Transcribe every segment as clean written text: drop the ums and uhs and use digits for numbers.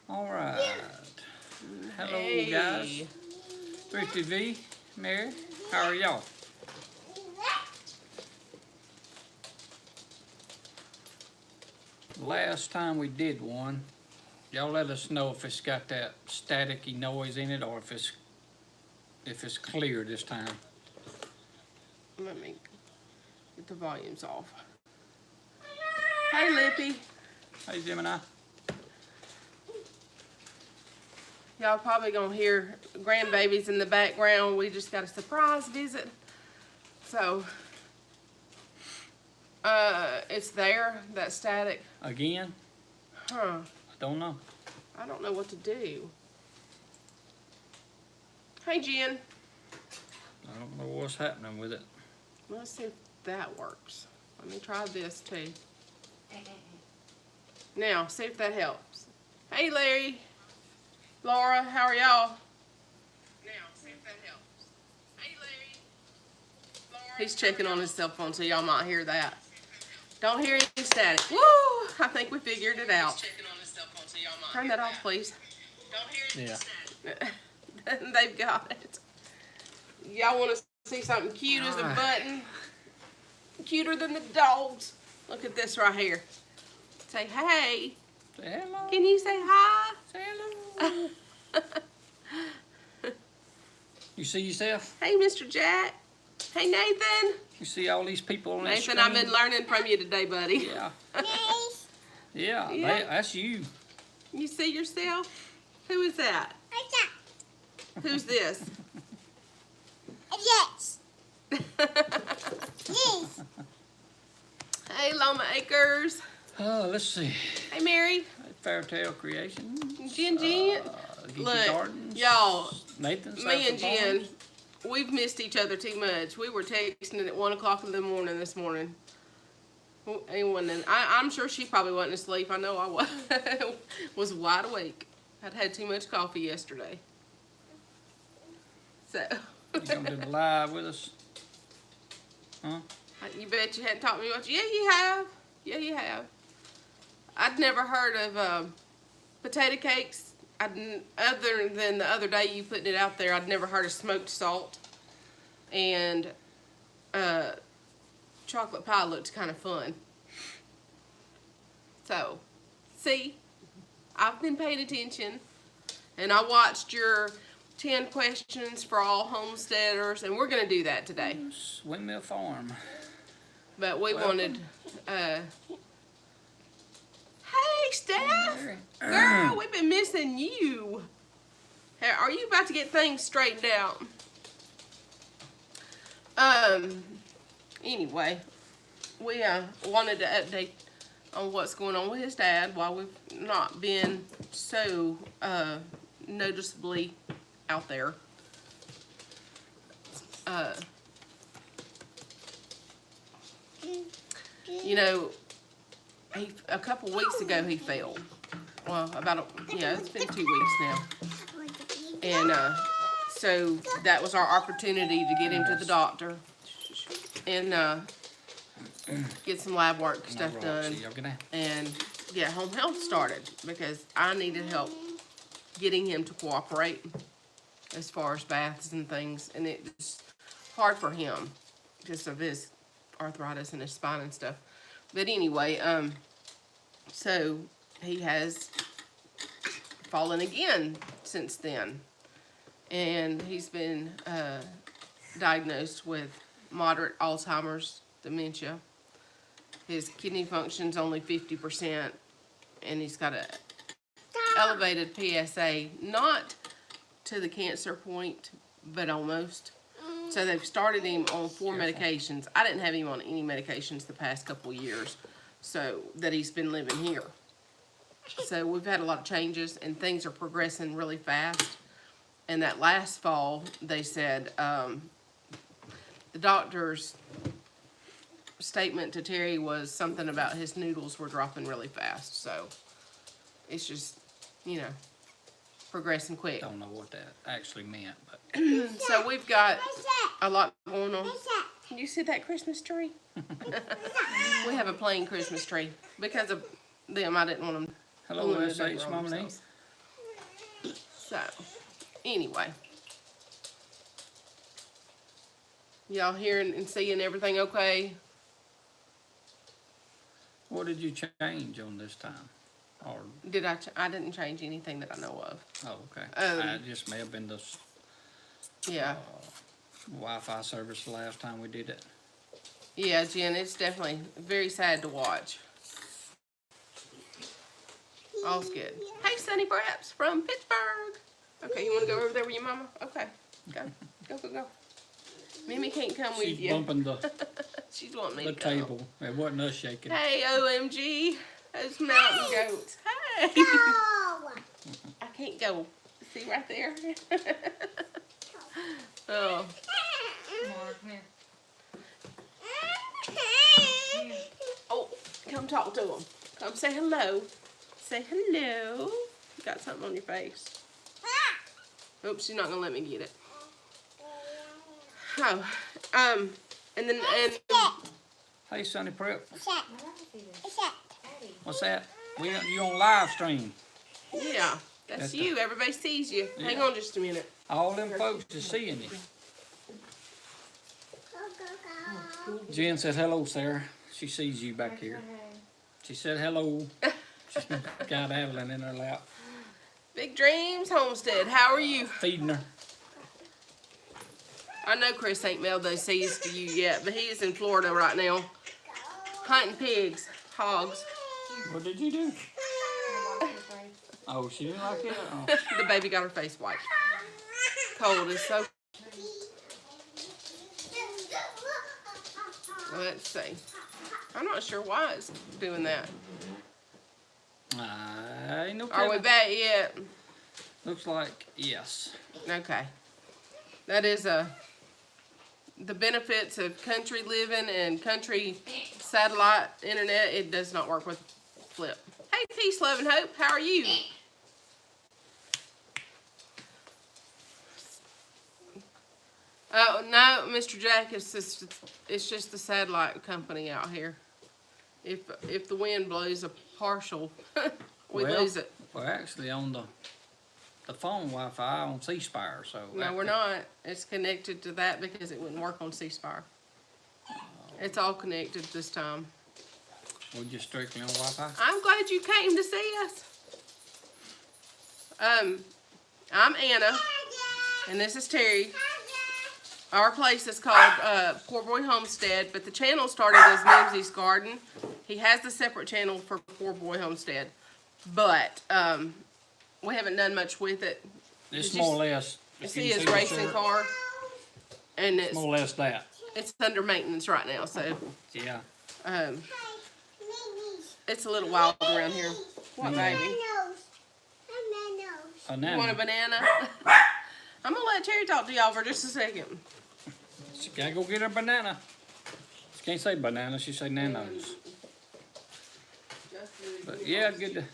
All right. Hello, Hey. guys. Thrifty V, Mary, how are y'all? Last time we did one, y'all let us know if it's got that staticky noise in it or if it's clear this time. Let me get the volumes off. Hey, Lippy. Hey, Gemini. Y'all probably gonna hear grandbabies in the background. We just got a surprise visit. So, it's there, that static. Again? Huh. I don't know. I don't know what to do. Hey, Jen. I don't know what's happening with it. Let's see if that works. Let me try this too. Now, see if that helps. Hey, Larry. Laura, how are y'all? Now, see if that helps. Hey, Larry. Laura, he's checking on his cell phone, so y'all might hear that. Don't hear any static. Woo! I think we figured it out. Turn that off, please. Don't hear any static. They've got it. Y'all want to see something cute as a button? Cuter than the dogs. Look at this right here. Say hey. Say hello. Can you say hi? Say hello. You see yourself? Hey, Mr. Jack. Hey, Nathan. You see all these people on that Nathan, screen? I've been learning from you today, buddy. Yeah. Yeah. That's you. You see yourself? Who is that? Who's this? Yes. Yes. Hey, Loma Acres. Let's see. Hey, Mary. Fairtail Creations. Jen. Geeky Look, Gardens. y'all, Nathan's me and Jen, we've missed each other too much. We were texting at 1 o'clock in the morning this morning. I'm sure she probably wasn't asleep. I know I was wide awake. I'd had too much coffee yesterday. So. You come to the live with us? Huh? You bet you hadn't taught me much. Yeah, you have. Yeah, you have. I'd never heard of potato cakes. Other than the other day you putting it out there, I'd never heard of smoked salt. And chocolate pie looked kind of fun. So, see, I've been paying attention. And I watched your 10 questions for all homesteaders, and we're going to do that today. Windmill Farm. But we wanted, hey, Steph! Girl, we've been missing you. Hey, are you about to get things straightened out? Anyway, we wanted to update on what's going on with his dad while we've not been so noticeably out there. You know, a couple weeks ago he fell. Well, it's been 2 weeks now. And so that was our opportunity to get him to the doctor and get some lab work stuff done and get home health started because I needed help getting him to cooperate as far as baths and things, and it's hard for him just of his arthritis in his spine and stuff. But anyway, so he has fallen again since then, and he's been diagnosed with moderate Alzheimer's dementia. His kidney function's only 50%, and he's got a elevated PSA, not to the cancer point, but almost. So they've started him on 4 medications. I didn't have him on any medications the past couple of years, so that he's been living here. So we've had a lot of changes, and things are progressing really fast. And that last fall, they said the doctor's statement to Terry was something about his noodles were dropping really fast. So it's just, progressing quick. Don't know what that actually meant, but so we've got a lot going on. You see that Christmas tree? We have a plain Christmas tree because of them. I didn't want them. hello, SH Mommy. So, anyway. Y'all hearing and seeing everything okay? What did you change on this time? Or, Did I didn't change anything that I know of. oh, okay. Um, It just may have been the Yeah. Wi-Fi service the last time we did it. Yeah, Jen, it's definitely very sad to watch. All's good. Hey, Sunny Braps from Pittsburgh. Okay, you want to go over there with your mama? Okay, go. Go. Mimi can't come with She's you. bumping the, She's wanting me the to go. table. It wasn't us shaking. Hey, OMG. Those mountain goats. Hey. I can't go. See right there? Oh. Oh, come talk to them. Come say hello. Say hello. You got something on your face. Oops, she's not gonna let me get it. Oh, and then Hey, Sonny Prep. What's that? You on live stream. yeah, that's you. Everybody sees you. Yeah. Hang on just a minute. All them folks is seeing you. Jen said hello, Sarah. She sees you back here. She said hello. She's got Evelyn in her lap. Big Dreams Homestead, how are you? Feeding her. I know Chris ain't mailed those seeds to you yet, but he is in Florida right now. Hunting pigs, hogs. What did you do? Oh, she didn't like it? Oh. The baby got her face wiped. Cold is so... Let's see. I'm not sure why it's doing that. Ain't no Are we telling. back yet? Looks like yes. Okay. That is the benefits of country living and country satellite internet. It does not work with Flip. Hey, peace, love, and hope. How are you? Oh, no, Mr. Jack, it's just the satellite company out here. If the wind blows a partial, we lose it. We're actually on the phone Wi-Fi on C-Spire, so. No, we're not. It's connected to that because it wouldn't work on C-Spire. It's all connected this time. We're just strictly on Wi-Fi. I'm glad you came to see us. I'm Anna, and this is Terry. Our place is called PoorBoy Homestead, but the channel started as Mimsy's Garden. He has a separate channel for PoorBoy Homestead, but we haven't done much with it. It's more or less. You can see you his the racing shirt? car, and More or less that. it's under maintenance right now, so Yeah. it's a little wild around here. What, baby? Banana. You want a banana? I'm gonna let Terry talk to y'all for just a second. She gotta go get her banana. She can't say banana, she say nanos. But yeah, good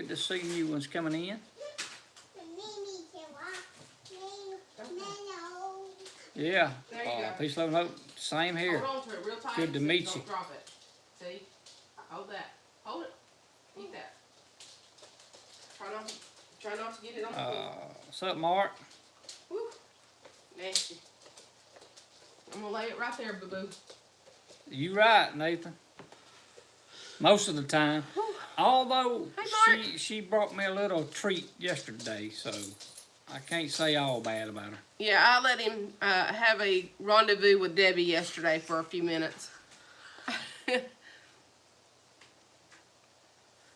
to see new ones coming in. Yeah. There you go. Peace, love, and hope. Same here. Hold on to it real tight. Good to so meet don't you. Drop it. See? Hold that. Hold it. Eat that. Try not to get it on the floor. What's up, Mark? Woo. Nasty. I'm gonna lay it right there, boo-boo. You right, Nathan. Most of the time. Although Hey, Mark. she brought me a little treat yesterday, so I can't say all bad about her. Yeah, I let him have a rendezvous with Debbie yesterday for a few minutes.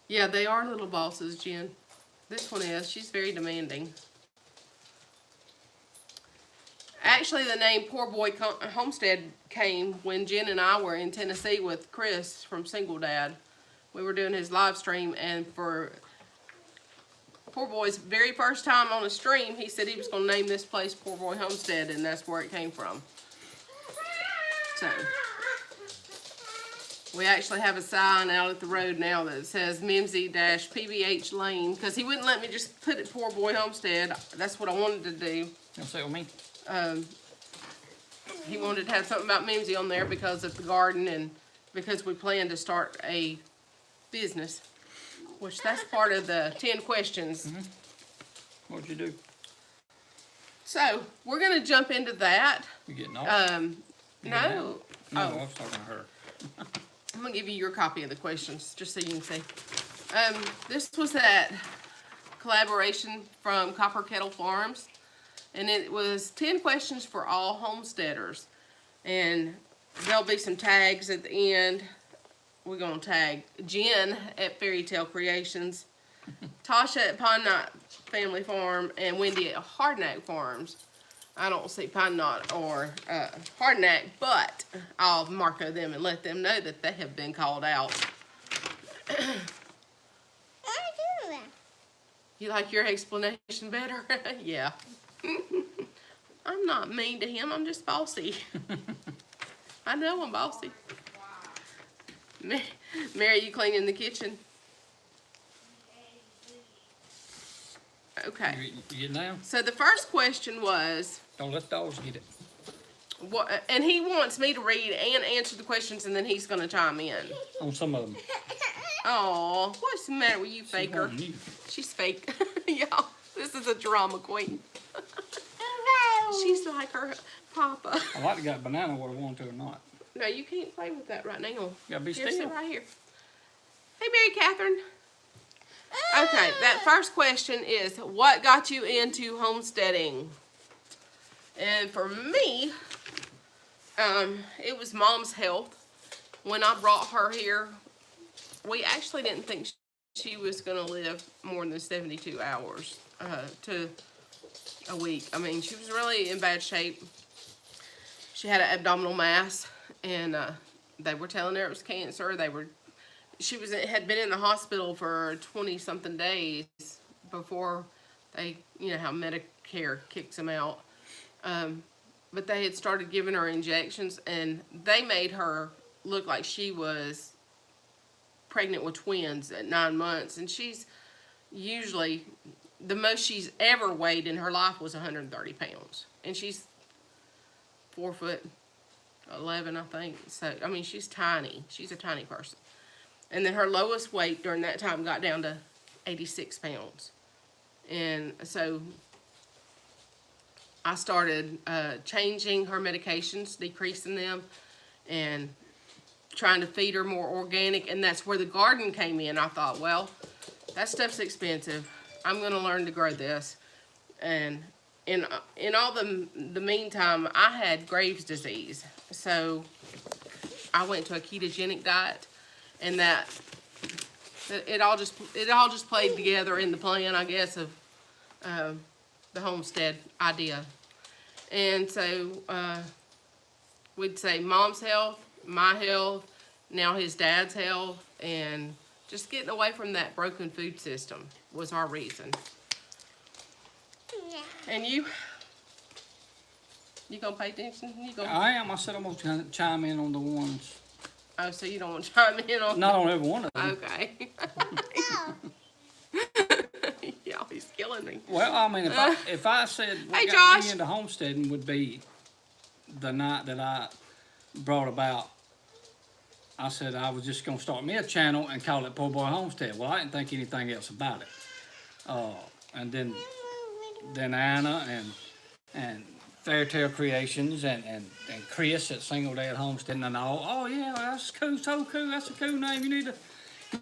Yeah, they are little bosses, Jen. This one is. She's very demanding. Actually, the name PoorBoy Homestead came when Jen and I were in Tennessee with Chris from Single Dad. We were doing his live stream, and for PoorBoy's very first time on a stream, he said he was going to name this place PoorBoy Homestead, and that's where it came from. So, we actually have a sign out at the road now that says Mimsy-PBH Lane, because he wouldn't let me just put it PoorBoy Homestead. That's what I wanted to do. You say with me? He wanted to have something about Mimsy on there because of the garden and because we plan to start a business, which that's part of the 10 questions. What'd you do? So, we're going to jump into that. You getting off? No. No, Oh, I was talking to her. I'm going to give you your copy of the questions, just so you can see. This was that collaboration from Copper Kettle Farms. And it was 10 questions for all homesteaders. And there'll be some tags at the end. We're going to tag Jen at Fairy Tale Creations, Tasha at Pine Knot Family Farm, and Wendy at Hardknack Farms. I don't see Pine Knot or Hardknack, but I'll mark them and let them know that they have been called out. You like your explanation better? Yeah. I'm not mean to him, I'm just bossy. I know I'm bossy. Mary, you cleaning the kitchen? Okay. You get down? So the first question was, Don't let the dogs get it. what, and he wants me to read and answer the questions, and then he's going to chime in. On some of them. Oh, what's the matter with you, faker? wanting you. She's fake. Y'all, this is a drama queen. She's like her papa. I like to got banana whether I want to or not. No, you can't play with that right now. You gotta be Here, still. sit right here. Hey, Mary Catherine. Okay, that first question is, what got you into homesteading? And for me, it was Mom's health. When I brought her here, we actually didn't think she was going to live more than 72 hours to a week. I mean, she was really in bad shape. She had an abdominal mass, and they were telling her it was cancer. Had been in the hospital for 20-something days before they, you know how Medicare kicks them out. But they had started giving her injections, and they made her look like she was pregnant with twins at 9 months. And she's usually, the most she's ever weighed in her life was 130 pounds. And she's 4'11", I think. So, I mean, she's tiny. She's a tiny person. And then her lowest weight during that time got down to 86 pounds. And so I started changing her medications, decreasing them, and trying to feed her more organic. And that's where the garden came in. I thought, well, that stuff's expensive. I'm going to learn to grow this. And in all the meantime, I had Graves' disease. So I went to a ketogenic diet. And that it all just played together in the plan, I guess, of the homestead idea. And so we'd say Mom's health, my health, now his dad's health, and just getting away from that broken food system was our reason. And you gonna pay attention? I am. I said I'm gonna chime in on the ones. Oh, so you don't want to chime in on? Not on every one of them. Okay. Y'all, he's killing me. Well, I mean, if I said what Hey, got Josh. me into homesteading would be the night that I brought about, I said I was just gonna start me a channel and call it PoorBoy Homestead. Well, I didn't think anything else about it. And then Anna and Fairy Tale Creations and Chris at Single Dad Homestead and all. Oh yeah, that's cool, so cool. That's a cool name. You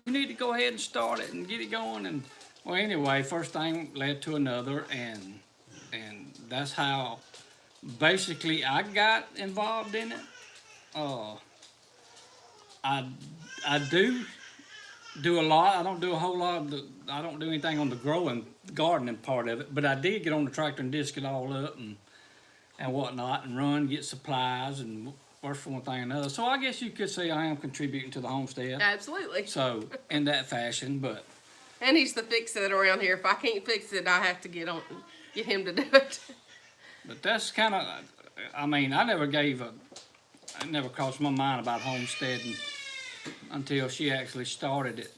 need to go ahead and start it and get it going. And well, anyway, first thing led to another, and that's how basically I got involved in it. I do a lot. I don't do a whole lot I don't do anything on the gardening part of it, but I did get on the tractor and disc it all up and whatnot, and run, get supplies, and first for one thing and another. So I guess you could say I am contributing to the homestead. Absolutely. So in that fashion, but And he's the fix-it around here. If I can't fix it, I have to get him to do it. but that's kind of, I mean, it never crossed my mind about homesteading until she actually started it.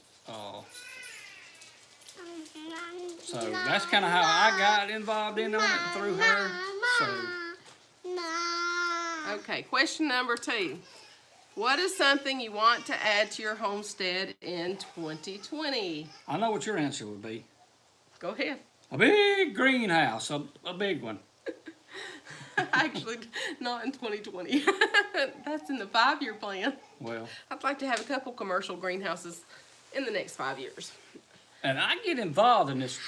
So that's kind of how I got involved in it through her. So. Okay, question number 2. What is something you want to add to your homestead in 2020? I know what your answer would be. Go ahead. A big greenhouse, a big one. Actually, not in 2020. That's in the 5-year plan. Well, I'd like to have a couple commercial greenhouses in the next 5 years. and I get involved in this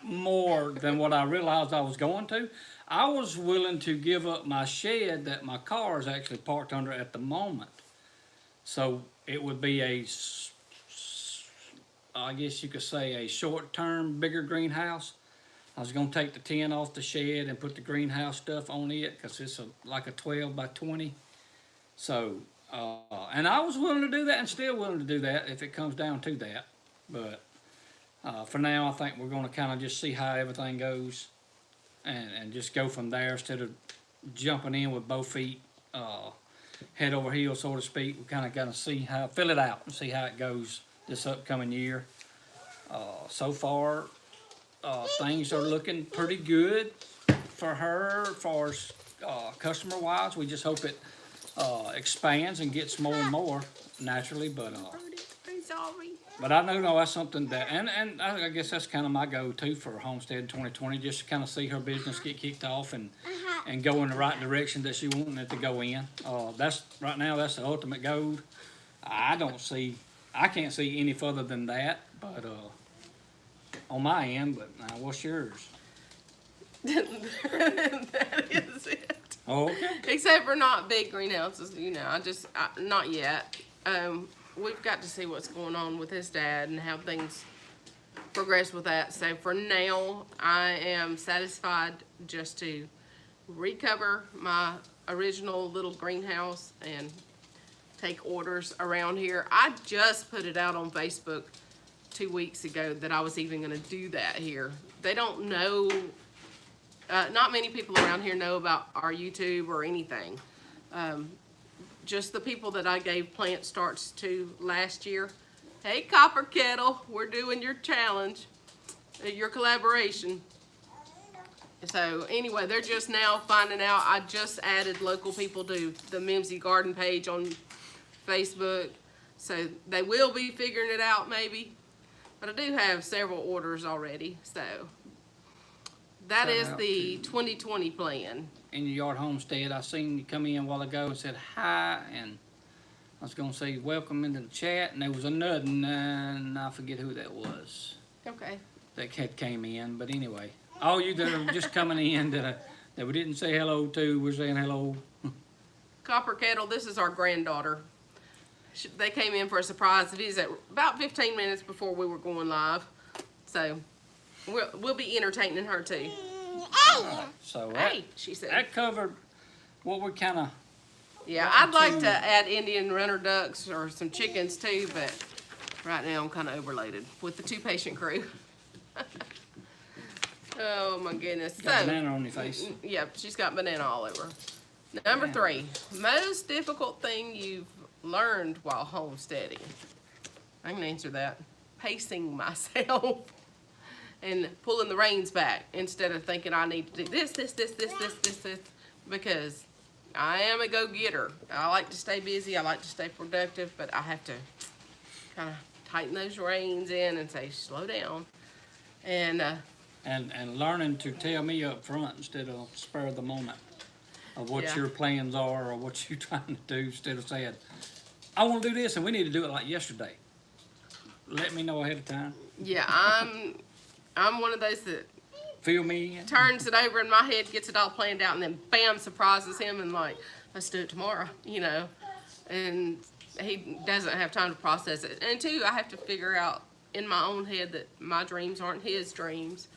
more than what I realized I was going to. I was willing to give up my shed that my car is actually parked under at the moment. So it would be I guess you could say a short-term, bigger greenhouse. I was gonna take the tin off the shed and put the greenhouse stuff on it because it's like a 12 by 20. So, and I was willing to do that and still willing to do that if it comes down to that. But for now, I think we're gonna kind of just see how everything goes and just go from there instead of jumping in with both feet, head over heels, so to speak. We kind of gotta see how, fill it out and see how it goes this upcoming year. So far, things are looking pretty good for her as far as customer wise. We just hope it expands and gets more and more naturally, but I know that's something that, and I guess that's kind of my go-to for Homestead 2020, just to kind of see her business get kicked off and go in the right direction that she wanting it to go in. That's right now, that's the ultimate goal. I can't see any further than that, but on my end. But now, what's yours? That is it. Oh, okay. Except for not big greenhouses, not yet. We've got to see what's going on with his dad and how things progress with that. So for now, I am satisfied just to recover my original little greenhouse and take orders around here. I just put it out on Facebook 2 weeks ago that I was even going to do that here. They don't know, not many people around here know about our YouTube or anything. Just the people that I gave plant starts to last year. Hey, Copper Kettle, we're doing your challenge, your collaboration. So anyway, they're just now finding out. I just added local people to the Mimsy Garden page on Facebook. So they will be figuring it out maybe. But I do have several orders already. So that is the 2020 plan. In your yard homestead, I seen you come in a while ago and said hi, and I was gonna say welcome into the chat, and there was another, and I forget who that was. Okay. That came in, but anyway, all you that are just coming in that we didn't say hello to, we're saying hello. Copper Kettle, this is our granddaughter. They came in for a surprise visit about 15 minutes before we were going live, so we'll be entertaining her too. Right, so hey, she said. That covered what we kind of. Yeah, I'd like to add Indian runner ducks or some chickens too, but right now I'm kind of overloaded with the 2-patient crew. Oh my goodness. Got banana on your face. Yep, she's got banana all over. Number 3, most difficult thing you've learned while homesteading. I can answer that. Pacing myself. And pulling the reins back instead of thinking I need to do this, because I am a go-getter. I like to stay busy, I like to stay productive, but I have to kind of tighten those reins in and say, slow down. And learning to tell me up front instead of spur of the moment of what your plans are or what you're trying to do, instead of saying, I want to do this and we need to do it like yesterday. Let me know ahead of time. Yeah, I'm one of those that fill me in. Turns it over in my head, gets it all planned out, and then bam, surprises him and like, let's do it tomorrow, and he doesn't have time to process it. And 2, I have to figure out in my own head that my dreams aren't his dreams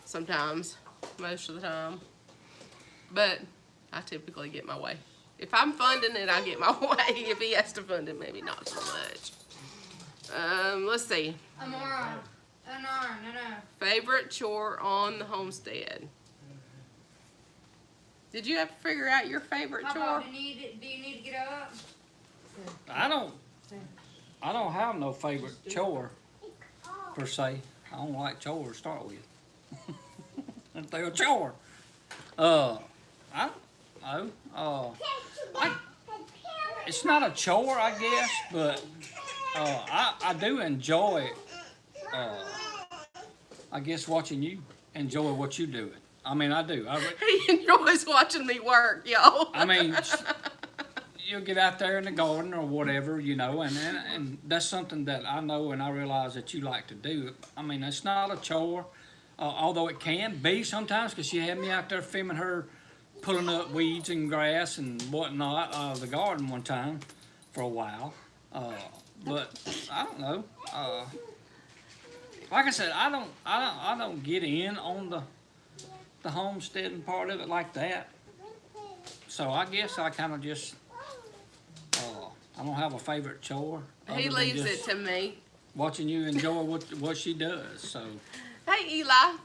sometimes, most of the time. But I typically get my way. If I'm funding it, I get my way. If he has to fund it, maybe not so much. Let's see. No. Favorite chore on the homestead. Did you have to figure out your favorite chore? Do you need to get up? I don't have no favorite chore per se. I don't like chores to start with. If they're a chore. It's not a chore, I guess, but I do enjoy I guess watching you enjoy what you doing. I mean, I do. He enjoys watching me work, y'all. I mean, you'll get out there in the garden or whatever, you know, and that's something that I know and I realize that you like to do. I mean, it's not a chore, although it can be sometimes, because she had me out there filming her pulling up weeds and grass and whatnot out of the garden one time for a while. But I don't know. Like I said, I don't get in on the homesteading part of it like that. So I guess I kind of just, I don't have a favorite chore. He other than leaves it just to me. watching you enjoy what she does. So Hey, Eli.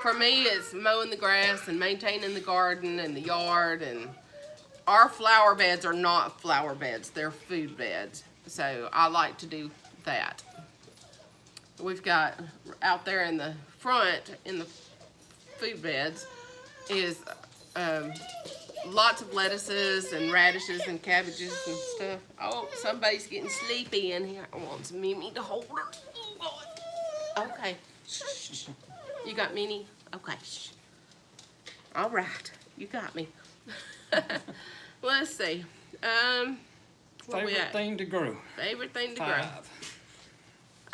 For me, it's mowing the grass and maintaining the garden and the yard. And our flower beds are not flower beds; they're food beds. So I like to do that. We've got out there in the front in the food beds is lots of lettuces and radishes and cabbages and stuff. Oh, somebody's getting sleepy in here. I want Mimi to hold her. Okay. Shh. You got Minnie? Okay. Shh. All right. You got me. Let's see. Where we favorite at? thing to grow. Favorite thing to grow. 5.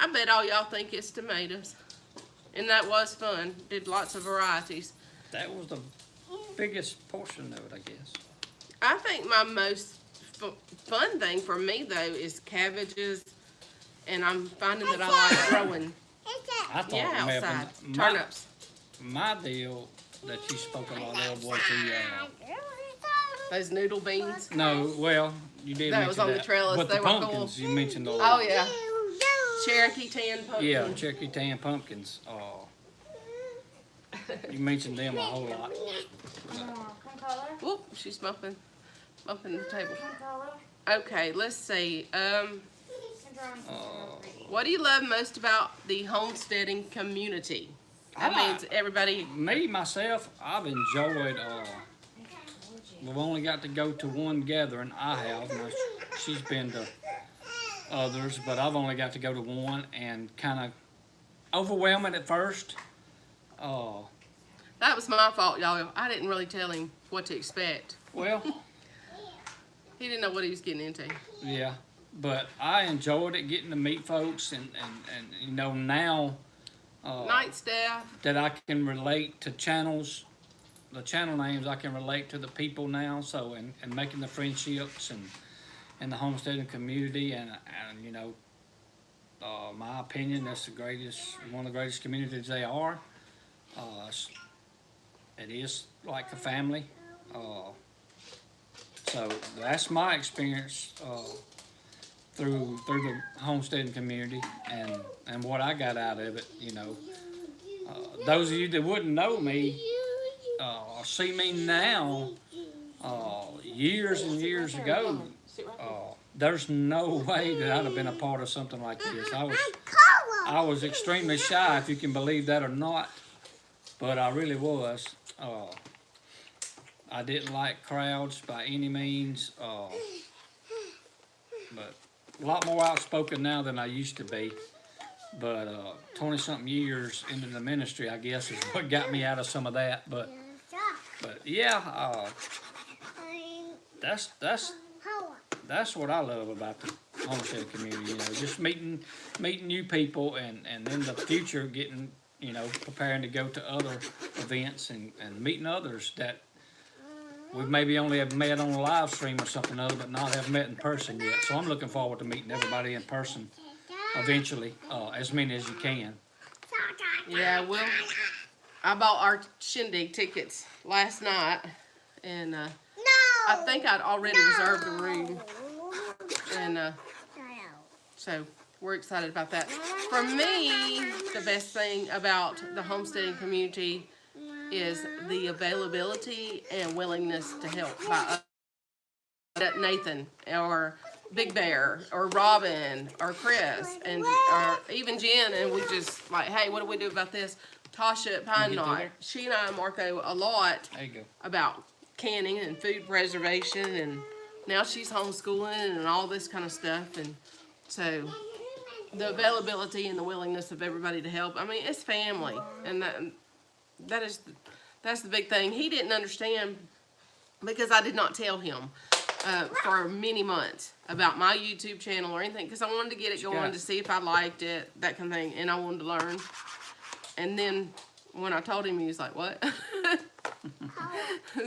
I bet all y'all think it's tomatoes. And that was fun. Did lots of varieties. That was the biggest portion of it, I guess. I think my most fun thing for me, though, is cabbages. And I'm finding that I like growing, I thought yeah, maybe outside. my, Turnips. my deal that you spoke a lot of was Those noodle beans. no, well, you did That mention was on the that. trellis. But They the were cool. pumpkins, you mentioned those. Oh, yeah. Cherokee tan pumpkin. Yeah, Cherokee tan pumpkins. You mentioned them a whole lot. Come color. Whoop, she's bumping the table. Come color. Okay, let's see. Come drawing. What do you love most about the homesteading community? That means everybody. Me, myself, I've enjoyed, we've only got to go to one gathering. I have. Now, she's been to others, but I've only got to go to one and kind of overwhelming at first. That was my fault, y'all. I didn't really tell him what to expect. Well, He didn't know what he was getting into. yeah, but I enjoyed it, getting to meet folks, and you know, now Night staff. that I can relate to channels, the channel names, I can relate to the people now, so, and making the friendships and the homesteading community, and you know, my opinion, that's one of the greatest communities they are. It is like a family. So that's my experience through the homesteading community and what I got out of it. You know, those of you that wouldn't know me or see me now, years and years ago, there's no way that I'd have been a part of something like this. I was extremely shy, if you can believe that or not, but I really was. I didn't like crowds by any means, but a lot more outspoken now than I used to be. But 20-something years into the ministry, I guess, is what got me out of some of that. But yeah, that's what I love about the homestead community. You know, just meeting new people, and in the future getting, you know, preparing to go to other events and meeting others that we maybe only have met on a live stream or something other, but not have met in person yet. So I'm looking forward to meeting everybody in person eventually, as many as you can. Yeah, well, I bought our shindig tickets last night, and I think I'd already reserved the room, and so we're excited about that. For me, the best thing about the homesteading community is the availability and willingness to help by Nathan or Big Bear or Robin or Chris and or even Jen, and we just like, hey, what do we do about this? Tasha at Pine Knot, she and I and Marco a lot There you go. about canning and food preservation, and now she's homeschooling and all this kind of stuff, and so the availability and the willingness of everybody to help. I mean, it's family, and that's the big thing. He didn't understand because I did not tell him for many months about my YouTube channel or anything, because I wanted to get it going to see if I liked it, that kind of thing, and I wanted to learn. And then when I told him, he was like, "What?"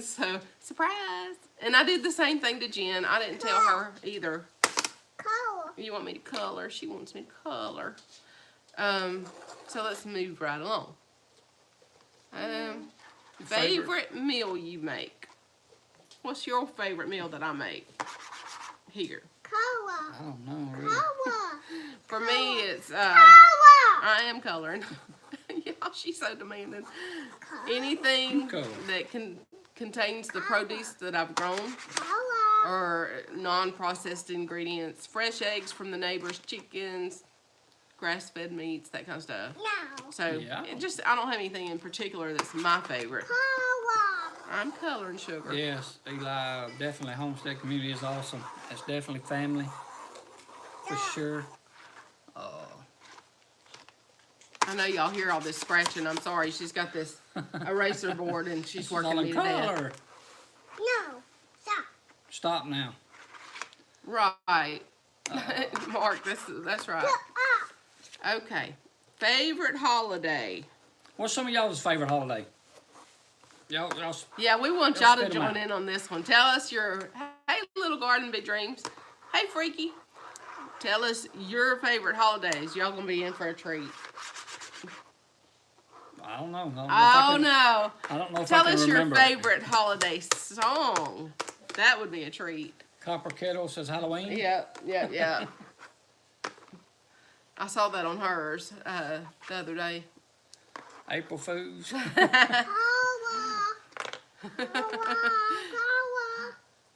So, surprise. And I did the same thing to Jen. I didn't tell her either. Color. You want me to color? She wants me to color. So let's move right along. Favorite meal you make? What's your favorite meal that I make? Here. Color. I don't know. Really. Color. For me, it's Color. I am coloring. Yeah, she's so demanding. Anything Color. that contains the produce that I've grown, Color. or non-processed ingredients, fresh eggs from the neighbors, chickens, grass-fed meats, that kind of stuff. No. So Yeah. I don't have anything in particular that's my favorite. Color. I'm coloring sugar. Yes, Eli, definitely homestead community is awesome. It's definitely family, for sure. I know y'all hear all this scratching. I'm sorry. She's got this eraser board and she's working me to death. Color. No. Stop. Stop now. Right. Mark, that's right. Okay. Favorite holiday. What's some of y'all's favorite holiday? Y'all, Yeah, we want Let's y'all to spit 'em join out. in on this one. Tell us hey, little garden, big dreams. Hey, Freaky. Tell us your favorite holidays. Y'all gonna be in for a treat. I don't know. Oh, no. I don't know if Tell I can us your remember. favorite holiday song. That would be a treat. Copper Kettle says Halloween. Yeah. I saw that on hers the other day. April Fools. Color.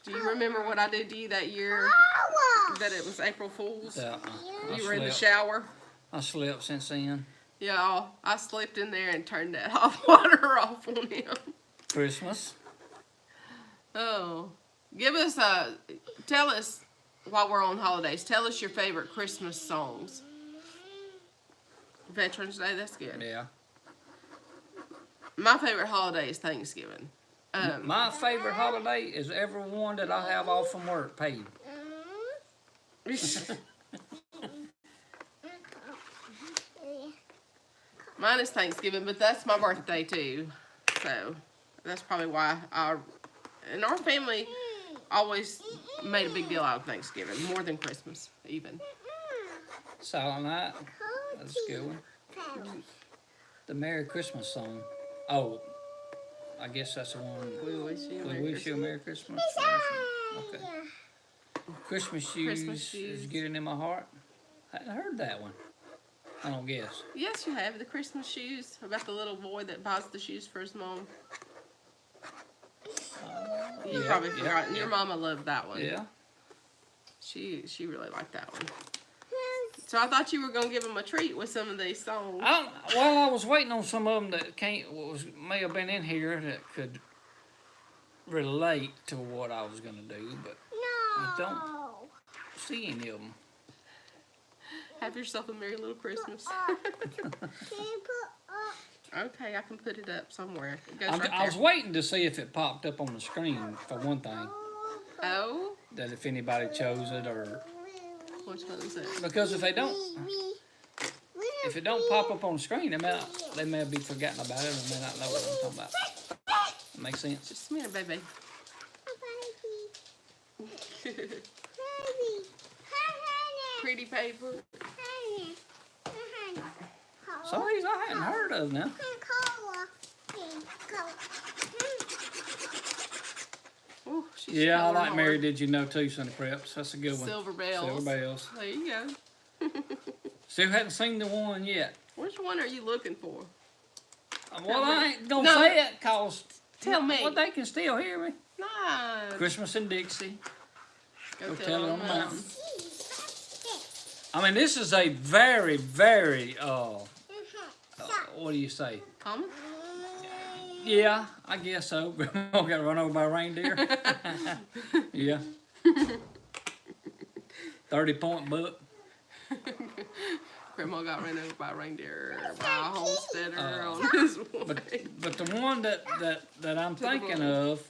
Do you remember what I did to you that year Color. that it was April Fool's? Yeah, You were in the slept. shower. I slept since then. Yeah, I slipped in there and turned that hot water off on him. Christmas. Oh, tell us while we're on holidays. Tell us your favorite Christmas songs. Veterans Day, that's good. Yeah. My favorite holiday is Thanksgiving. My favorite holiday is every one that I have off from work paid. Mine is Thanksgiving, but that's my birthday too. So that's probably why and our family always made a big deal out of Thanksgiving, more than Christmas even. Silent Night. That's a good one. The Merry Christmas song. Oh, I guess that's the one. We wish you a We Merry wish you a Merry Christmas. Okay. Christmas shoes is getting in my heart. I hadn't heard that one. I don't guess. Yes, you have the Christmas shoes about the little boy that buys the shoes for his mom. You probably forgot. Your mama loved that one. Yeah. She really liked that one. So I thought you were gonna give him a treat with some of these songs. I was waiting on some of them that may have been in here that could relate to what I was gonna do, but I don't see any of them. Have yourself a merry little Christmas. Okay, I can put it up somewhere. It goes right I was there. waiting to see if it popped up on the screen for one thing. Oh, That if anybody chose it or which one is that? because if it don't pop up on the screen, they may be forgotten about it or may not know what I'm talking about. That makes sense. Just a minute, baby. Pretty paper. Some of these I hadn't heard of now. Ooh, she's Yeah, I coloring like hard. Mary Did You Know Too, Sonny Preps. That's a good one. Silver Bells. Silver Bells. There you go. Still hadn't seen the one yet. Which one are you looking for? Well, I ain't gonna No. say it cause Tell me. well, they can still hear me. No. Christmas in Dixie. Go Tell It on the them. Mountain. I mean, this is a very, very, what do you say? Common? Yeah, I guess so. I got run over by a reindeer. Yeah. 30-point buck. Grandma got ran over by a reindeer by a homesteader on his way. But the one that I'm thinking of,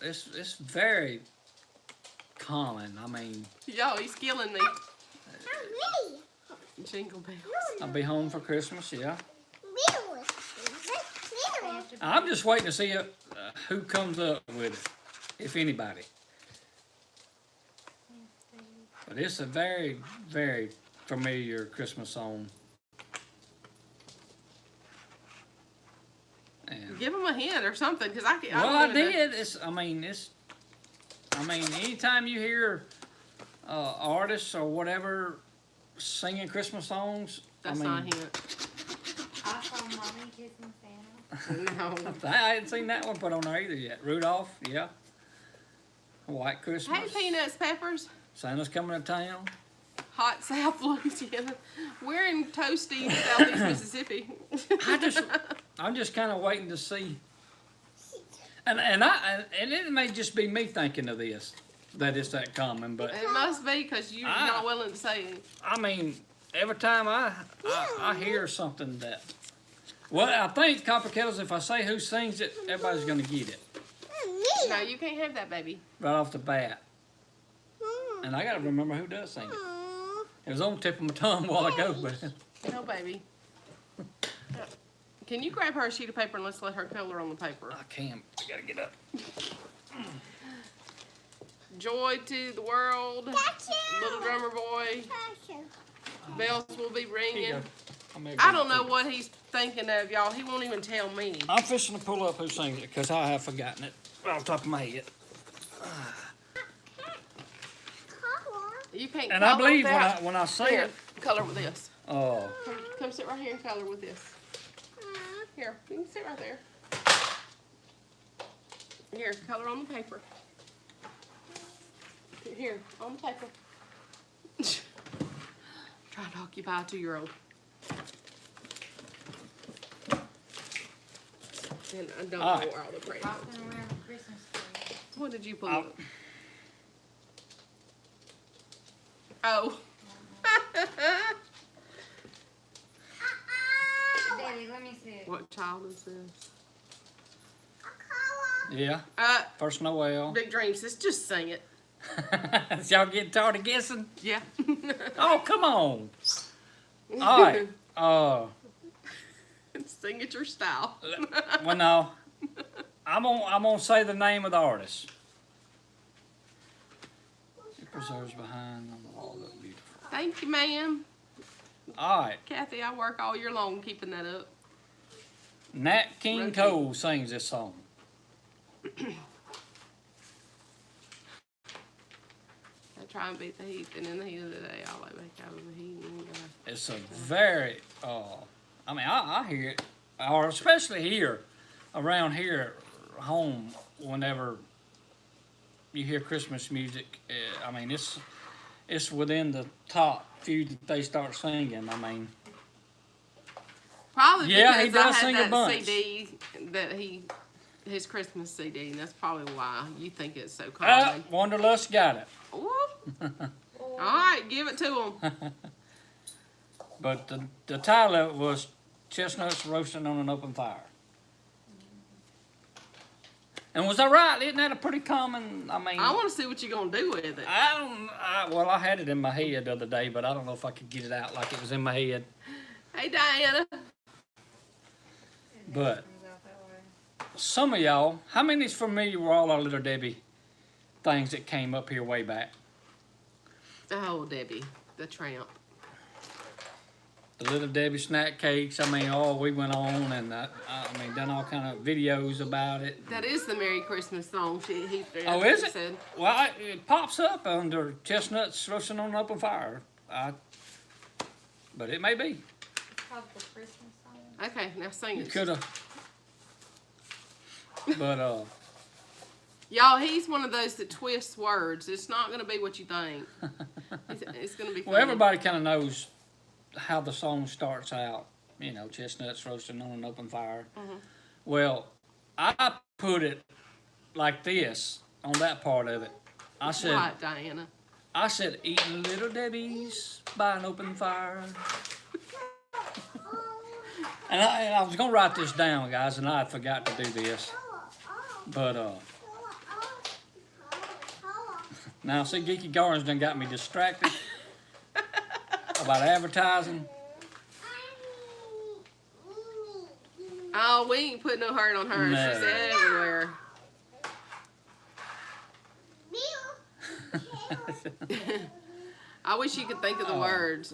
it's very common. I mean, Yo, he's killing me. Really? Jingle bells. I'll be home for Christmas, yeah. Really? I'm just waiting to see who comes up with it, if anybody. But it's a very, very familiar Christmas song. And Give him a hint or something, cause I can't. well, I did. I mean, anytime you hear artists or whatever singing Christmas songs, That's I mean, not a hint. I saw Mommy kissing Santa. No. I hadn't seen that one put on there either yet. Rudolph, yeah. White Christmas. Hey, Peanuts, Peppers. Santa's coming to town. Hot South Louisiana. We're in toasty Southeast Mississippi. I'm just kind of waiting to see. And it may just be me thinking of this, that it's that common, but It must be because you're not willing to say it. I mean, every time I hear something that, well, I think Copper Kettles, if I say who sings it, everybody's gonna get it No, you can't have that, baby. right off the bat. And I gotta remember who does sing it. It was on the tip of my tongue a while ago, but No, baby. Can you grab her a sheet of paper and let's let her color on the paper? I can't. I gotta get up. Joy to the world. Little drummer boy. Bells will be Here you ringing. go. I don't know what he's thinking of, y'all. He won't even tell me. I'm fishing to pull up who sings it because I have forgotten it off the top of my head. You can't And I color believe without- when I say Here, it, color with this. oh, Come sit right here and color with this. Here, you can sit right there. Here, color on the paper. Here, on the paper. Trying to occupy a 2-year-old. And I don't know All right. where all the crazy. Walking around the Christmas tree. What did you pull I'll- up? Oh. Daddy, let me see it. What child is this? yeah. First Noel. Big Dreams. Just sing it. Y'all getting tired of guessing? Yeah. Oh, come on. All right. Sing it your style. Well, no. I'm gonna say the name of the artist. It preserves behind them all look beautiful. Thank you, ma'am. All right. Kathy, I work all year long keeping that up. Nat King Rotate. Cole sings this song. I try and beat the heat, and in the heat of the day, I'll lay back out of the heat and It's a very, I mean, I hear it, or especially here, around here, home, whenever you hear Christmas music, I mean, it's within the top few that they start singing. I mean, probably Yeah, he because does I sing a had that bunch. CD that his Christmas CD, and that's probably why you think it's so common. Wanderlust got it. Whoop. All right, give it to him. But the title of it was Chestnuts Roasting on an Open Fire. And was I right? Isn't that a pretty common, I mean... I want to see what you're going to do with it. well, I had it in my head the other day, but I don't know if I could get it out like it was in my head. Hey, Diana. But Comes out that way. some of y'all, how many's familiar with all our Little Debbie things that came up here way back? Oh, Debbie, the tramp. The Little Debbie snack cakes, I mean, we went on and, I mean, done all kind of videos about it. That is the Merry Christmas song. Oh, is it? Said. Well, it pops up under Chestnuts Roasting on an Open Fire. But it may be. It's called the Christmas song. Okay, now sing You it. could have. But, Y'all, he's one of those that twists words. It's not going to be what you think. It's going to be funny. well, everybody kind of knows how the song starts out. You know, chestnuts roasting on an open fire. Mhm. Well, I put it like this on that part of it. I said, Right, Diana. eating Little Debbie's by an open fire. And I was gonna write this down, guys, and I forgot to do this. But now see, Geeky Gardens done got me distracted about advertising. Oh, we ain't put no heart on her. No. She's everywhere. I wish you could think of the words.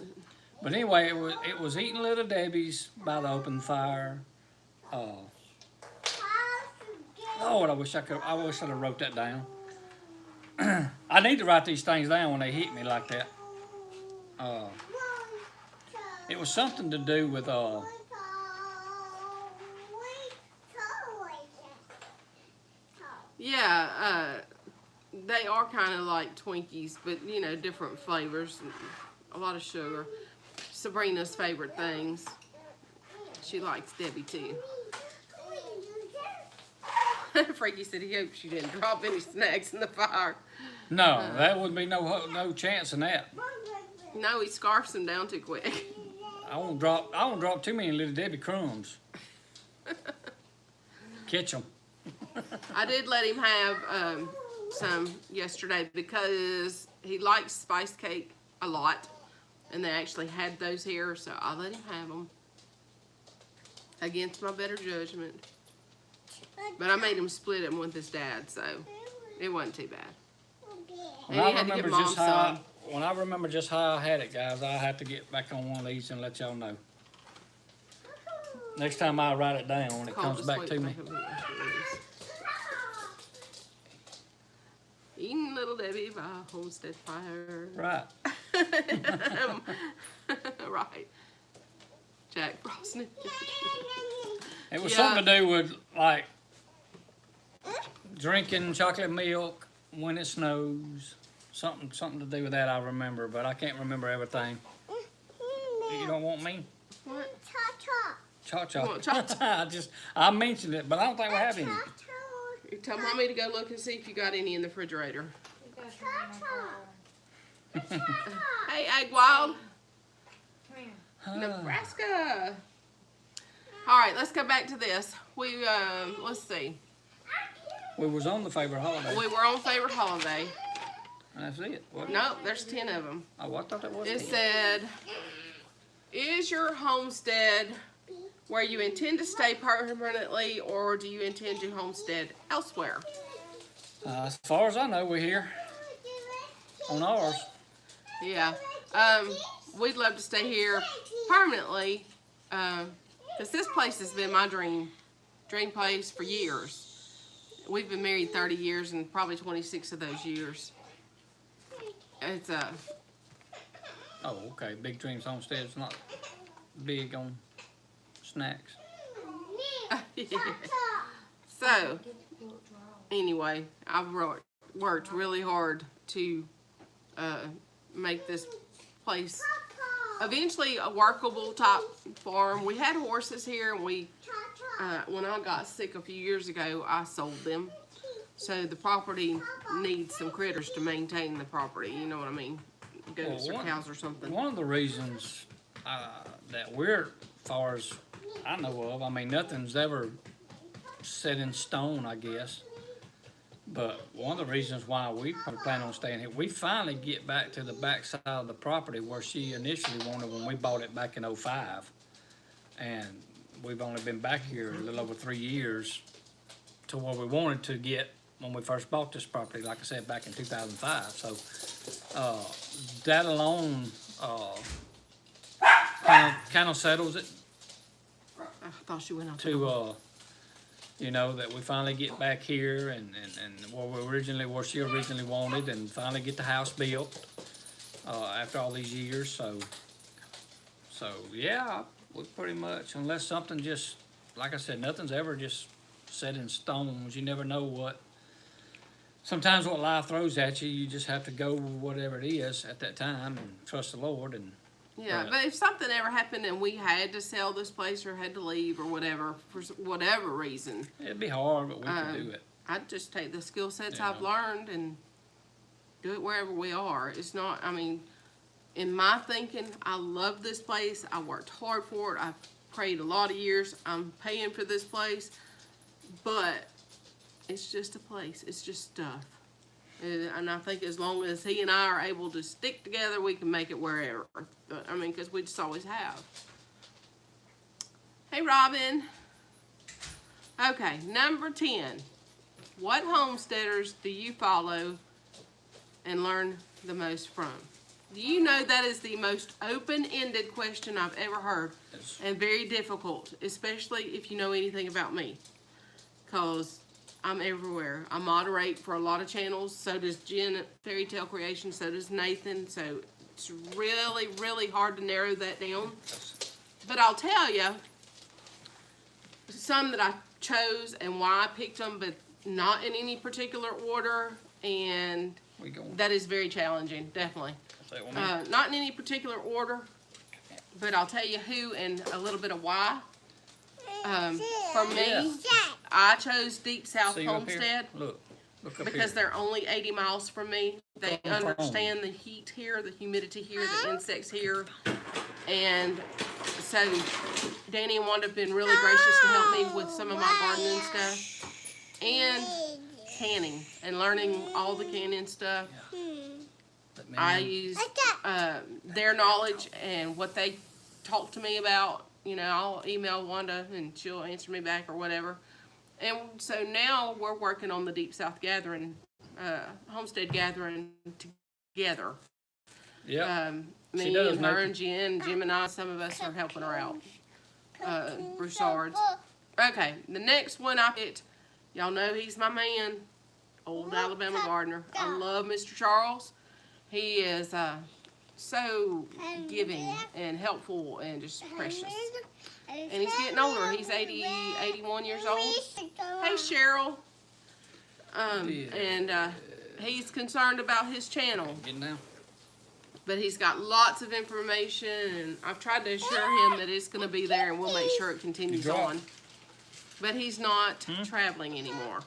But anyway, it was eating Little Debbie's by the open fire. Lord, I wish I'd have wrote that down. I need to write these things down when they hit me like that. It was something to do with Yeah, they are kind of like Twinkies, but you know, different flavors, and a lot of sugar. Sabrina's favorite things. She likes Debbie too. Frankie said he hopes you didn't drop any snacks in the fire. no, that would be no chance in that. No, he scarfs them down too quick. I won't drop too many Little Debbie crumbs. Catch them. I did let him have some yesterday because he likes spice cake a lot, and they actually had those here, so I let him have them against my better judgment. But I made him split them with his dad, so it wasn't too bad. When And he I had to give remember Mom just how some. when I remember just how I had it, guys, I have to get back on one of these and let y'all know. Next time I write it down when it Call comes this back way to me. back over here. Eating Little Debbie by Homestead Fire. Right. Right. Jack Frost. It was Yeah. something to do with like drinking chocolate milk when it snows. Something to do with that I remember, but I can't remember everything. You don't want me? What? Cha-cha. You want cha-cha? I mentioned it, but I don't think we have any. You tell Mommy to go look and see if you got any in the refrigerator. You got some in my car. Hey, Egg Wild. Come here. Nebraska. All right, let's go back to this. We, let's see. We was on the favorite holiday. We were on favorite holiday. That's it. Wasn't it? Nope, there's 10 of them. Oh, I thought that was It it. said, is your homestead where you intend to stay permanently, or do you intend to homestead elsewhere? As far as I know, we're here on ours. Yeah. We'd love to stay here permanently, because this place has been my dream place for years. We've been married 30 years, and probably 26 of those years. It's Oh, okay. Big Dreams Homestead's not big on snacks. So, anyway, I've worked really hard to make this place eventually a workable type farm. We had horses here, and when I got sick a few years ago, I sold them. So the property needs some critters to maintain the property, you know what I mean? Goats or cows or something. One of the reasons that we're, far as I know of, I mean, nothing's ever set in stone, I guess. But one of the reasons why we plan on staying here, we finally get back to the back side of the property where she initially wanted when we bought it back in '05. And we've only been back here a little over 3 years to where we wanted to get when we first bought this property, like I said, back in 2005. So that alone kind of settles it I thought she went off. to you know, that we finally get back here and where she originally wanted, and finally get the house built after all these years. So yeah, we pretty much, unless something just, like I said, nothing's ever just set in stone. You never know sometimes what life throws at you. You just have to go with whatever it is at that time and trust the Lord. And Yeah, but if something ever happened and we had to sell this place or had to leave or whatever, for whatever reason, it'd be hard, but we could do it. I'd just take the skill sets Yeah. I've learned and do it wherever we are. It's not, I mean, in my thinking, I love this place. I worked hard for it. I prayed a lot of years. I'm paying for this place, but it's just a place. It's just stuff. And I think as long as he and I are able to stick together, we can make it wherever. But, I mean, because we just always have. Hey, Robin. Okay, number 10. What homesteaders do you follow and learn the most from? Do you know that is the most open-ended question I've ever heard, and very difficult, especially if you know anything about me, because I'm everywhere. I moderate for a lot of channels. So does Jen at Fairy Tale Creation. So does Nathan. So it's really, really hard to narrow that down. But I'll tell you some that I chose and why I picked them, but not in any particular order. And that is very challenging, definitely. Not in any particular order, but I'll tell you who and a little bit of why. For me, I chose Deep South Homestead. Look up because here. they're only 80 miles from me. They understand the heat here, the humidity here, the insects here. And so Danny and Wanda have been really gracious to help me with some of my gardening stuff. And canning and learning all the canning stuff. I use their knowledge and what they talk to me about. You know, I'll email Wanda and she'll answer me back or whatever. And so now we're working on the Deep South Gathering, Homestead Gathering together. Yeah. Me and her and Jen, Jim and I, some of us are helping her out. Broussards. Okay, the next one I picked, y'all know he's my man, old Alabama gardener. I love Mr. Charles. He is so giving and helpful and just precious. And he's getting older. He's 81 years old. Hey, Cheryl. And he's concerned about his channel. Getting down. But he's got lots of information, and I've tried to assure him that it's going to be there, and we'll make sure it continues on. But he's not traveling anymore.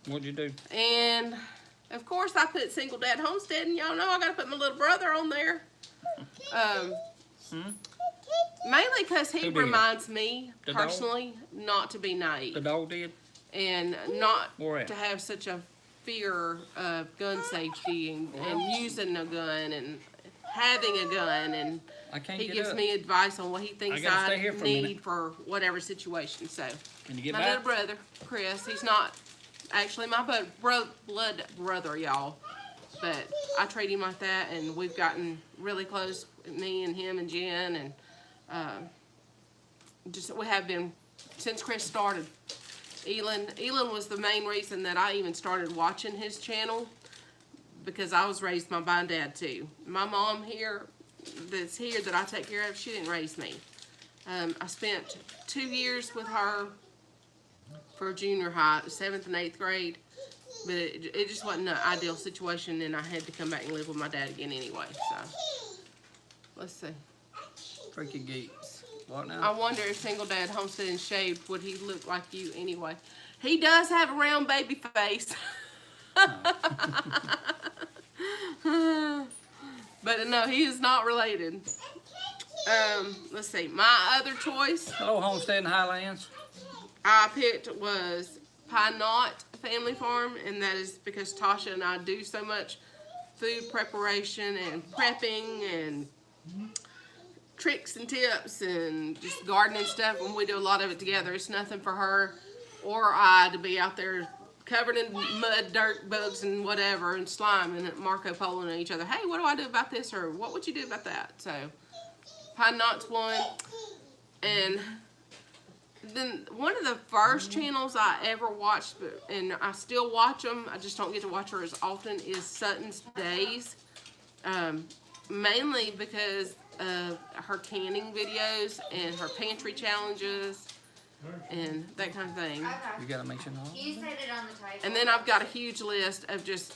What'd you do? And, of course, I put Single Dad Homestead, and y'all know I got to put my little brother on there. Mainly because he reminds me, personally, not to be naive. The dog did? And not to have such a fear of gun safety and using a gun and having a gun. And he gives me advice on what he thinks I need for whatever situation. So, my little brother, Chris, he's not actually my blood brother, y'all. But I treat him like that, and we've gotten really close, me and him and Jen, and we have been since Chris started. Elin was the main reason that I even started watching his channel, because I was raised by my dad too. My mom here, that's here that I take care of, she didn't raise me. I spent 2 years with her for junior high, 7th and 8th grade, but it just wasn't an ideal situation, and I had to come back and live with my dad again anyway. So let's see. Freaky geeks. What now? I wonder if Single Dad Homestead and shaved, would he look like you anyway? He does have a round baby face. But no, he is not related. Let's see. My other choice. Hello, Homestead in Highlands. I picked was Pine Knot Family Farm, and that is because Tasha and I do so much food preparation and prepping and tricks and tips and just gardening stuff, and we do a lot of it together. It's nothing for her or I to be out there covered in mud, dirt, bugs, and whatever, and slime, and Marco Polo and each other. Hey, what do I do about this, or what would you do about that? So Pine Knot's one. And then one of the first channels I ever watched, and I still watch them, I just don't get to watch her as often, is Sutton's Days. Mainly because of her canning videos and her pantry challenges and that kind of thing. You gotta make sure no. You set it on the table. And then I've got a huge list of just,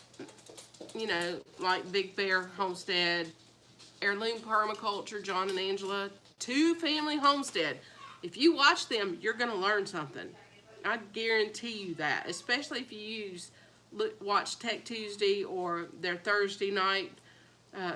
you know, like Big Bear Homestead, Heirloom Permaculture, John and Angela, Two Family Homestead. If you watch them, you're going to learn something. I guarantee you that, especially if you watch Tech Tuesday or their Thursday night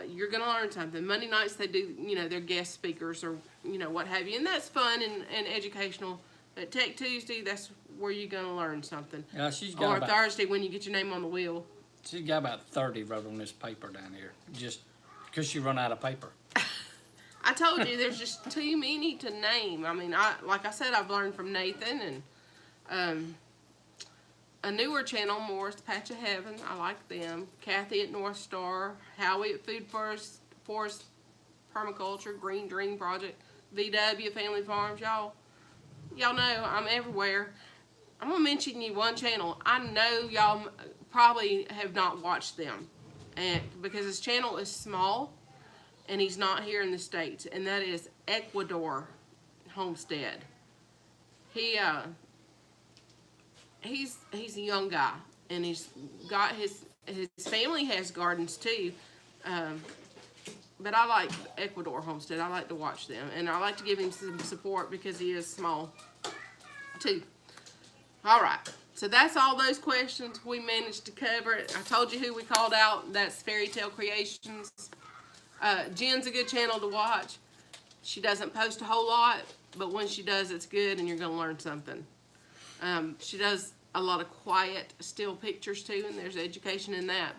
You're gonna learn something. Monday nights they do, their guest speakers or, what have you. And that's fun and educational. But Tech Tuesday, that's where you're gonna learn something. Yeah, she's got Or about, Thursday when you get your name on the wheel. she's got about 30 wrote on this paper down here, just because she run out of paper. I told you there's just too many to name. I mean, like I said, I've learned from Nathan and a newer channel, Morris Patch of Heaven. I like them. Kathy at North Star, Howie at Food Forest Permaculture, Green Dream Project, VW Family Farms. Y'all know I'm everywhere. I'm gonna mention you one channel. I know y'all probably have not watched them, and because his channel is small. And he's not here in the States, and that is Ecuador Homestead. He's a young guy, and he's got his family has gardens too. But I like Ecuador Homestead. I like to watch them, and I like to give him some support because he is small too. All right, so that's all those questions we managed to cover. I told you who we called out. That's Fairy Tale Creations. Jen's a good channel to watch. She doesn't post a whole lot, but when she does, it's good, and you're going to learn something. She does a lot of quiet, still pictures, too, and there's education in that.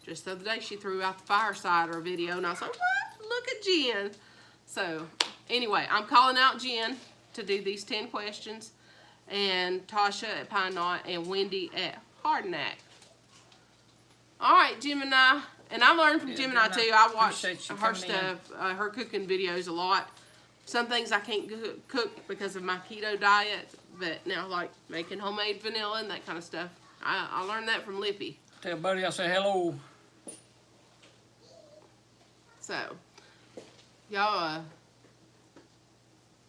Just the other day, she threw out the fireside or video, and I was like, what? Look at Jen. So, anyway, I'm calling out Jen to do these 10 questions, and Tasha at Pine Knot, and Wendy at Hardnack. All right, Gemini. And I learned from Gemini too. I watch her stuff, her cooking videos a lot. Some things I can't cook because of my keto diet, but now like making homemade vanilla and that kind of stuff. I learned that from Lippy. Tell Buddy I say hello. So, y'all,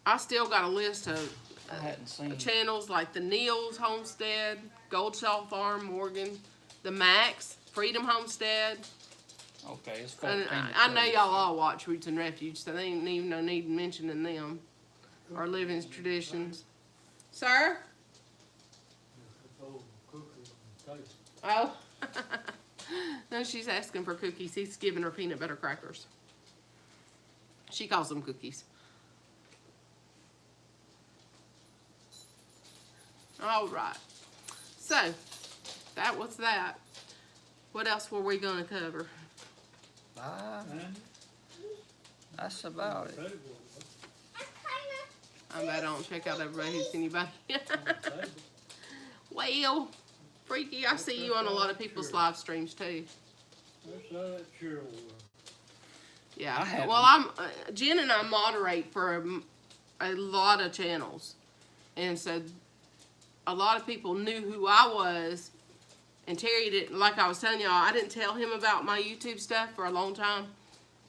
I still got a list of I hadn't seen channels like the Neil's Homestead, Goldshaw Farm, Morgan, the Max, Freedom Homestead. Okay, it's And 14. I know y'all all watch Roots and Refuge, so there ain't even no need mentioning them. Our living traditions. Sir? Oh. No, she's asking for cookies. He's giving her peanut butter crackers. She calls them cookies. All right. So, that was that. What else were we going to cover? That's about it. I bet I don't check out everybody who's anybody. Well, Freaky, I see you on a lot of people's live streams too. Yeah. Well, Jen and I moderate for a lot of channels, and so a lot of people knew who I was. And Terry didn't, like I was telling y'all, I didn't tell him about my YouTube stuff for a long time.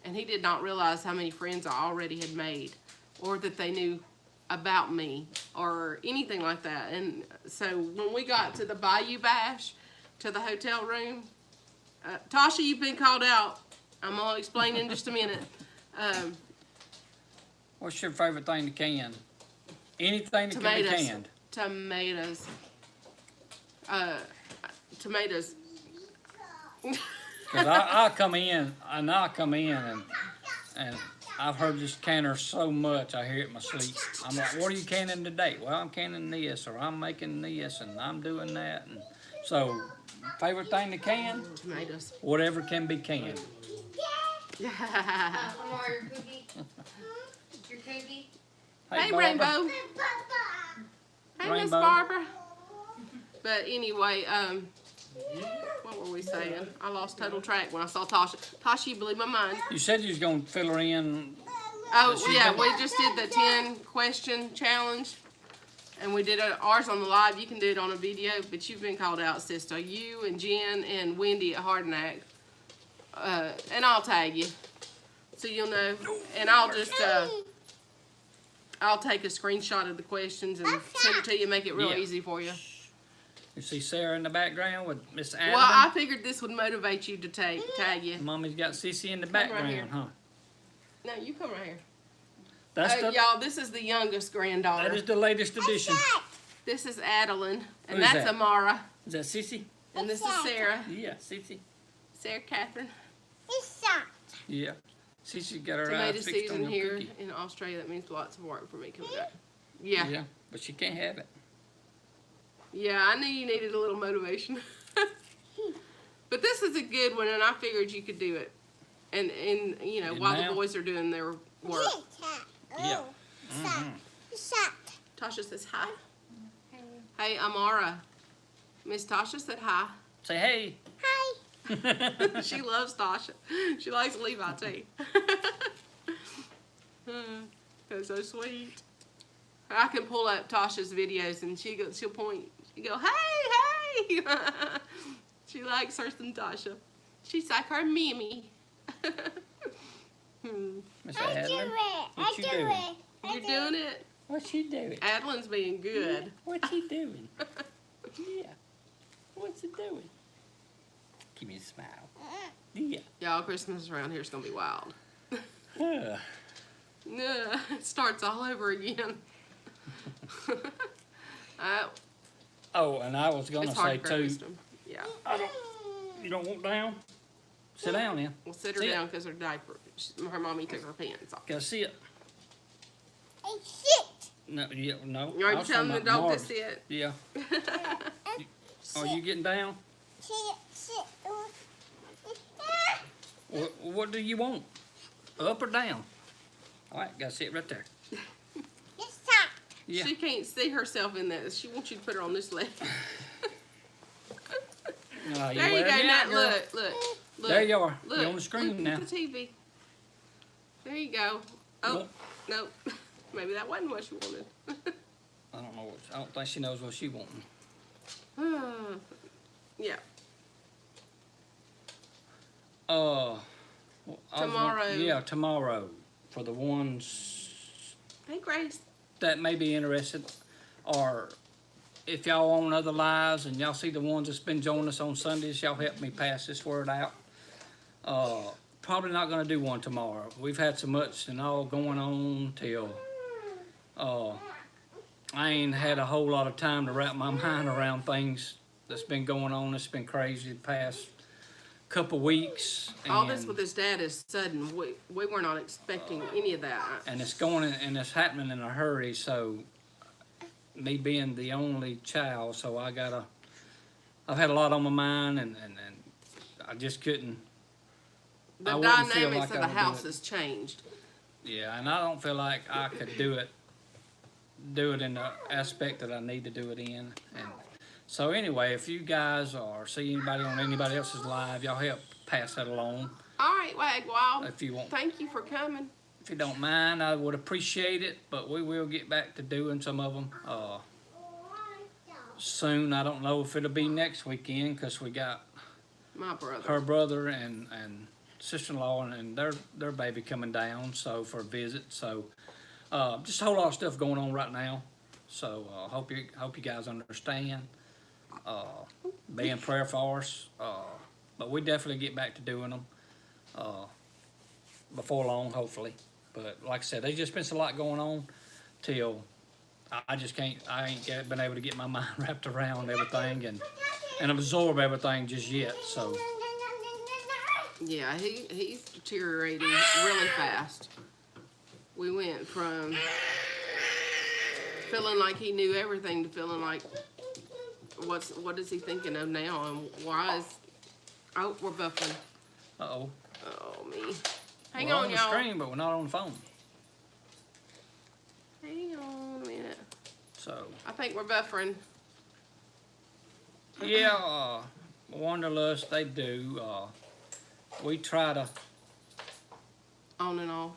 And he did not realize how many friends I already had made. Or that they knew about me. Or anything like that. And so when we got to the Bayou Bash, to the hotel room, Tasha, you've been called out. I'm going to explain in just a minute. What's your favorite thing to can? Anything that can be canned. Tomatoes. Tomatoes. Cause I come in and I've heard this canner so much I hear it in my sleep. I'm like, what are you canning today? Well, I'm canning this, or I'm making this, and I'm doing that. And so, favorite thing to can? Tomatoes. Whatever can be canned. Omar, your cookie? Your cookie? Hey, Barbara. Rainbow. Hey, Miss Rainbow. Barbara. But anyway, what were we saying? I lost total track when I saw Tasha. Tasha, you blew my mind. You said you was gonna fill her in. Oh, yeah, we just did the 10 question challenge. And we did ours on the live. You can do it on a video, but you've been called out, sister. You and Jen and Wendy at Hardnack. And I'll tag you, so you'll know. And I'll just, I'll take a screenshot of the questions and send it to you, make it real easy for you. You see Sarah in the background with Miss Adam? Well, I figured this would motivate you to tag you. Mommy's got Cece in the Come right background, here. huh? No, you come right here. That's the, Y'all, this is the youngest granddaughter. that is the latest edition. This is Adeline, and Who's that's that? Amara, Is that Cece? and this is Sarah. Yeah, Cece. Sarah Catherine. It's that. Yeah. See, she got her Tomato eyes fixed on season your here cookie. in Australia. That means lots of work for me coming up. Yeah. Yeah, but she can't have it. Yeah, I knew you needed a little motivation. But this is a good one, and I figured you could do it. And you know, And while now- the boys are doing their work. Yeah. Tasha says hi. Hey. Hey, Amara. Miss Tasha said hi. Say hey. Hi. She loves Tasha. She likes Levi too. That's so sweet. I can pull up Tasha's videos and she'll point. She go, hey, hey. She likes her some Tasha. She's like her Mimi. Miss I do Adlin. it. What I you do doing? it. I You're do doing it. What's she doing? Adeline's being good. What's she doing? Yeah. What's she doing? Give me a smile. Yeah. Y'all, Christmas around here is gonna be wild. Uh, It starts all over again. oh, and I was gonna It's say hard to grow too. wisdom. Yeah. You don't want down? Sit down then. We'll sit her Sit. down because her diaper, her mommy took her pants off. Gotta sit. Hey, sit. No, yeah, no. Are I you was telling the talking about dog to Marvin. sit? Yeah. Are you getting down? Sit. Sit. What do you want? Up or down? All right, gotta sit right there. It's top. Yeah. She can't see herself in that. She wants you to put her on this leg. Oh, There you go, wearing me Nat. out, girl. Look. There you are. Look. You're on the screen now. Look at the TV. There you go. Oh, Well- nope. Maybe that wasn't what she wanted. I don't know. I don't think she knows what she wanting. Yeah. Well, I was Tomorrow. yeah, tomorrow. For the ones Hey, Grace. that may be interested, or if y'all on other lives and y'all see the ones that's been joining us on Sundays, y'all help me pass this word out. Probably not gonna do one tomorrow. We've had so much and all going on till I ain't had a whole lot of time to wrap my mind around things that's been going on. It's been crazy the past couple weeks. All this and- with his dad is sudden. We were not expecting any of that. and it's going and it's happening in a hurry. So me being the only child, so I've had a lot on my mind, and I just couldn't. The I wouldn't feel dynamics like of I the would do house it. has changed. Yeah, and I don't feel like I could do it in the aspect that I need to do it in. And so anyway, if you guys or see anybody on anybody else's live, y'all help pass that along All right, Wag Wild. if you want. Thank you for coming. If you don't mind, I would appreciate it, but we will get back to doing some of them soon. I don't know if it'll be next weekend because we got My brother. her brother and sister-in-law and their baby coming down, so for a visit. So just a whole lot of stuff going on right now. So hope you guys understand. Be in prayer for us. But we definitely get back to doing them before long, hopefully. But like I said, there's just been a lot going on till I ain't been able to get my mind wrapped around everything and absorb everything just yet. So Yeah, he's deteriorating really fast. We went from feeling like he knew everything to feeling like what is he thinking of now, and why is we're buffering. uh-oh. Oh me. Hang We're on, on the y'all. screen, but we're not on the phone. Hang on a minute. So I think we're buffering. yeah, Wanderlust, they do. We try to. On and off.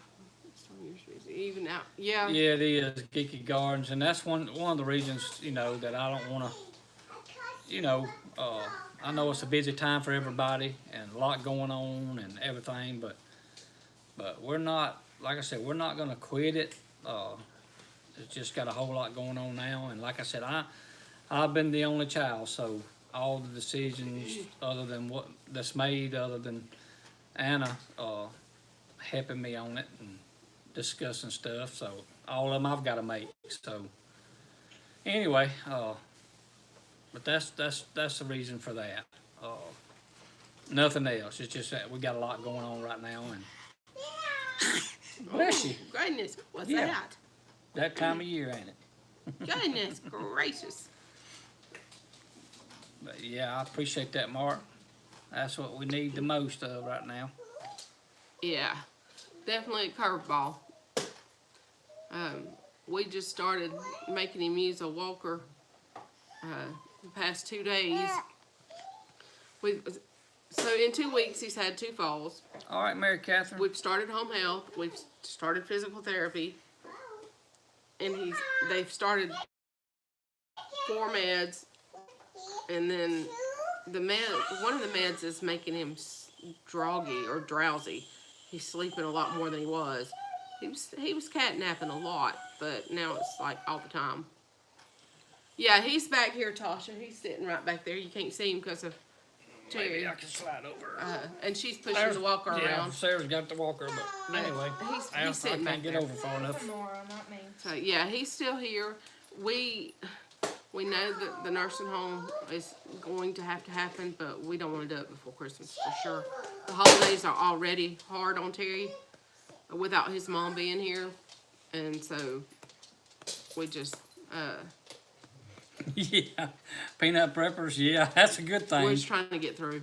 Even out. Yeah. Yeah, it is Geeky Gardens, and that's one of the reasons that I don't want to. I know it's a busy time for everybody and a lot going on and everything, but we're not. Like I said, we're not gonna quit it. It's just got a whole lot going on now, and like I said, I've been the only child, so all the decisions other than what that's made, other than Anna helping me on it and discussing stuff, so all of them I've got to make. So anyway, but that's the reason for that. Nothing else. It's just that we got a lot going on right now, and Bless you. Goodness, what's Yeah. that? That time of year, ain't it? Goodness gracious. But yeah, I appreciate that, Mark. That's what we need the most of right now. Yeah, definitely a curveball. We just started making him use a walker the past 2 days. So in 2 weeks, he's had 2 falls. All right, Mary Catherine. We've started home health. We've started physical therapy, and they've started 4 meds, and then one of the meds is making him groggy or drowsy. He's sleeping a lot more than he was. He was catnapping a lot, but now it's like all the time. Yeah, he's back here, Tasha. He's sitting right back there. You can't see him because of Terry. Maybe I can slide over. And she's pushing the walker Yeah, around. Sarah's got the walker, but anyway, He's I sitting can't back get there. over far enough. Nora, not me. So yeah, he's still here. We know that the nursing home is going to have to happen, but we don't want to do it before Christmas for sure. The holidays are already hard on Terry without his mom being here, and so we just Yeah, peanut preppers. Yeah, that's a good we're thing. just trying to get through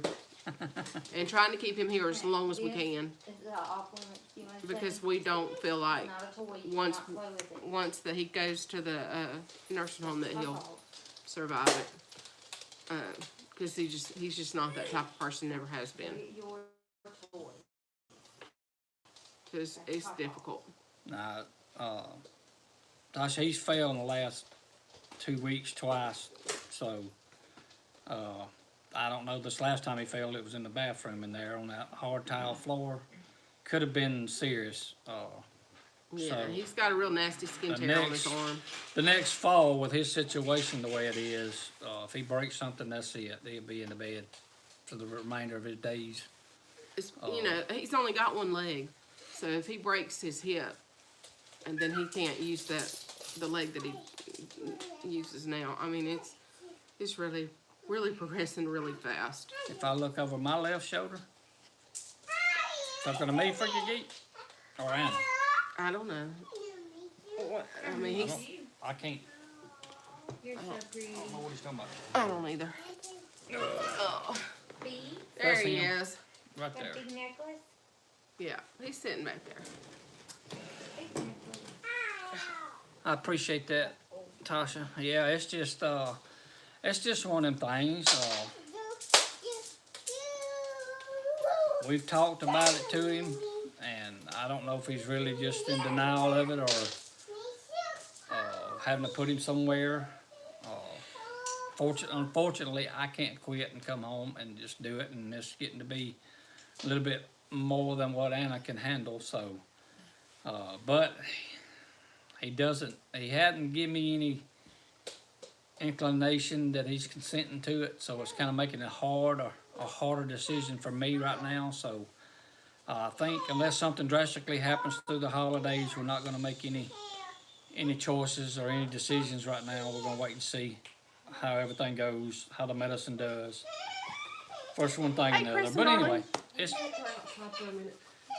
and trying to keep him here as long as we can, Is that off limits? You want to because say? we don't feel like Not a toy. You once cannot play with it. once that he goes to the nursing home that My he'll fault. survive it. Because he's just not that type of person. Never has been. Your toy. Because it's difficult. Nah, Tasha, he's failed in the last 2 weeks twice, so I don't know. This last time he failed, it was in the bathroom in there on that hard tile floor. Could have been serious. Yeah, So, he's got a real nasty skin the tear on his next- arm. The next fall, with his situation the way it is, if he breaks something, that's it. He'll be in the bed for the remainder of his days. It's, he's only got 1 leg, so if he breaks his hip, and then he can't use the leg that he uses now. I mean, it's really progressing really fast. If I look over my left shoulder, talking to me, Freaky Geek, or Anna, I don't know. I mean, he's. I can't. You're so pretty. I don't know what he's talking about. I don't either. Oh, B, there That's he him. is. Right that there. big necklace. Yeah, he's sitting back there. Big necklace. I appreciate that, Tasha. Yeah, it's just one of them things. We've talked about it to him, and I don't know if he's really just in denial of it or having to put him somewhere. Unfortunately, I can't quit and come home and just do it, and it's getting to be a little bit more than what Anna can handle. So, but he hadn't given me any inclination that he's consenting to it, so it's kind of making it a harder decision for me right now. So I think unless something drastically happens through the holidays, we're not going to make any choices or any decisions right now. We're going to wait and see how everything goes, how the medicine does. First one thing Hey, another. Kristen, But anyway, darling.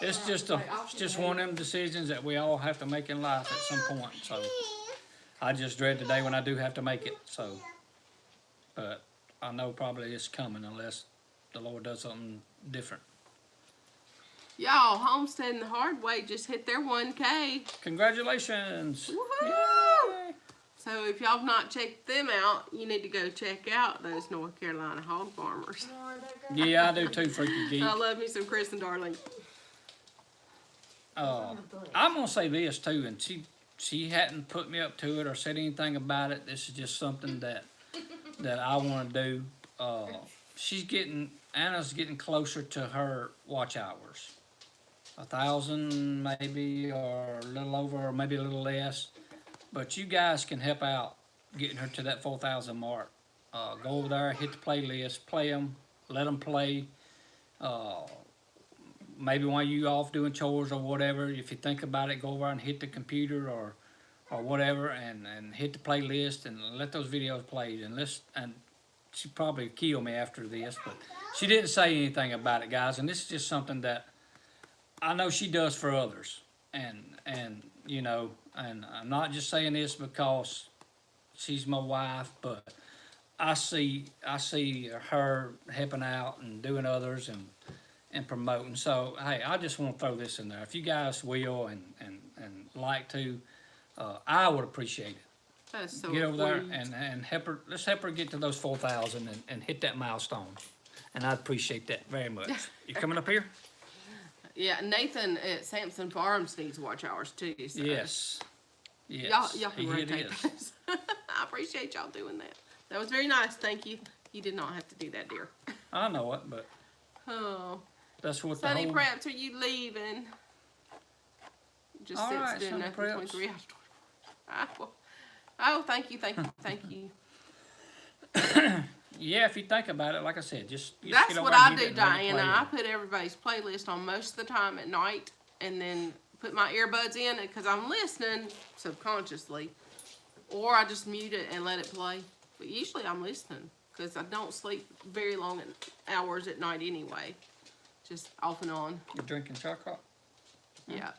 it's just one of them decisions that we all have to make in life at some point. So I just dread the day when I do have to make it. So, but I know probably it's coming unless the Lord does something different. Y'all, Homestead the Hard Way just hit their 1K. Congratulations! Woohoo! Yay! So if y'all have not checked them out, you need to go check out those North Carolina hog farmers. Nora, that girl. Yeah, I do too, Freaky Geek. I love me some Chris and Darling. I'm gonna say this too, and she hadn't put me up to it or said anything about it. This is just something that I want to do. Anna's getting closer to her watch hours. 1,000 maybe, or a little over, or maybe a little less. But you guys can help out getting her to that 4,000 mark. Go over there, hit the playlist, play them, let them play. Maybe while you off doing chores or whatever, if you think about it, go over and hit the computer or whatever, and hit the playlist and let those videos play. And she probably kill me after this, but she didn't say anything about it, guys. And this is just something that I know she does for others, and you know, and I'm not just saying this because she's my wife, but I see her helping out and doing others and promoting. So hey, I just want to throw this in there. If you guys will and like to, I would appreciate it. That's so Get over there important. and help her. Let's help her get to those 4,000 and hit that milestone. And I'd appreciate that very much. You coming up here? Yeah, Nathan at Sampson Farms needs to watch ours too. So Yes. Yes. Y'all can It rotate is. those. I appreciate y'all doing that. That was very nice. Thank you. You did not have to do that, dear. I know it, but Oh, that's what Sonny the whole. Preps, are you leaving? Just All sits right, doing Sonny nothing Preps. 23 hours. Oh, thank you, thank you, thank you. Yeah, if you think about it, like I said, just That's get over what and I hit it do, and let it Diana. play. I put everybody's playlist on most of the time at night, and then put my earbuds in it because I'm listening subconsciously, or I just mute it and let it play. But usually I'm listening because I don't sleep very long hours at night anyway, just off and on. You're drinking chocolate? Yeah.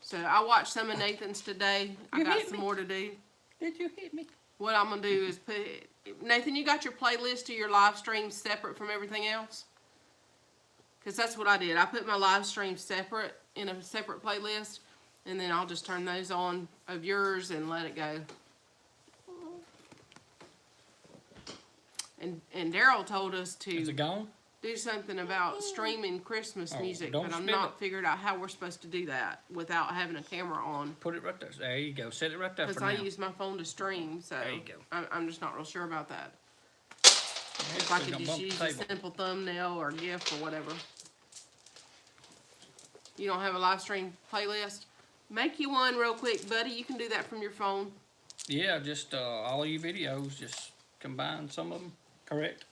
So I watched some of Nathan's today. I You got hit some me. more to do. Did you hit me? What I'm gonna do is put Nathan. You got your playlist to your live streams separate from everything else? Cause that's what I did. I put my live streams separate in a separate playlist, and then I'll just turn those on of yours and let it go. And Daryl told us Is to it gone? do something about streaming Christmas Oh, music, don't but I'm spin not it. figured out how we're supposed to do that without having a camera on. Put it right there. There you go. Set it right there Because for I now. use my phone to stream, so There you go. I'm just not real sure about that. Yeah, If I so could don't just bump the use a table. simple thumbnail or GIF or whatever. You don't have a live stream playlist? Make you one real quick, buddy. You can do that from your phone. Yeah, just all of your videos, just combine some of them. Correct?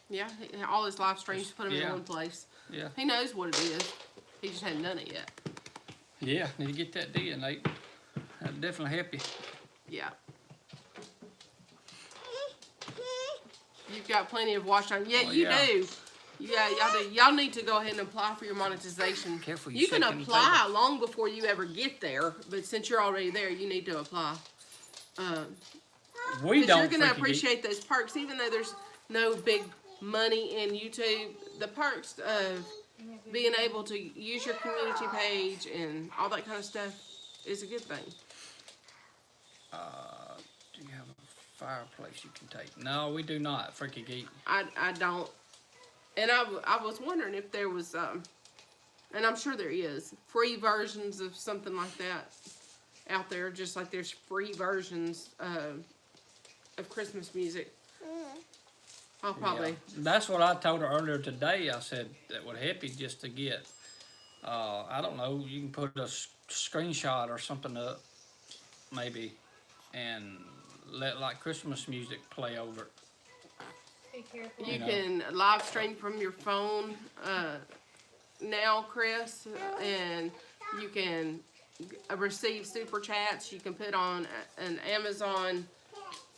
Yeah, all his live streams, put them in Yeah. one place. Yeah. He knows what it is. He just hadn't done it yet. Yeah, need to get that done, Nate. That'll definitely help you. Yeah. You've got plenty of watch time. Yeah, Oh, you yeah. do. Yeah, y'all do. Y'all need to go ahead and apply for your monetization. Careful, you you can shaking the apply table. long before you ever get there, but since you're already there, you need to apply. We Because don't you're going to freaking appreciate those perks, even though there's no big money in YouTube. The perks of being able to use your community page and all that kind of stuff is a good thing. Do you have a fireplace you can take? No, we do not. Freaky geek. I don't. And I was wondering if there was, and I'm sure there is, free versions of something like that out there, just like there's free versions of Christmas music. I'll probably, Yeah. That's what I told her earlier today. I said that would help you just to get, I don't know, you can put a screenshot or something up, maybe, and let like Christmas music play over it. Be careful. you know. can live stream from your phone now, Chris, and you can receive super chats. You can put on an Amazon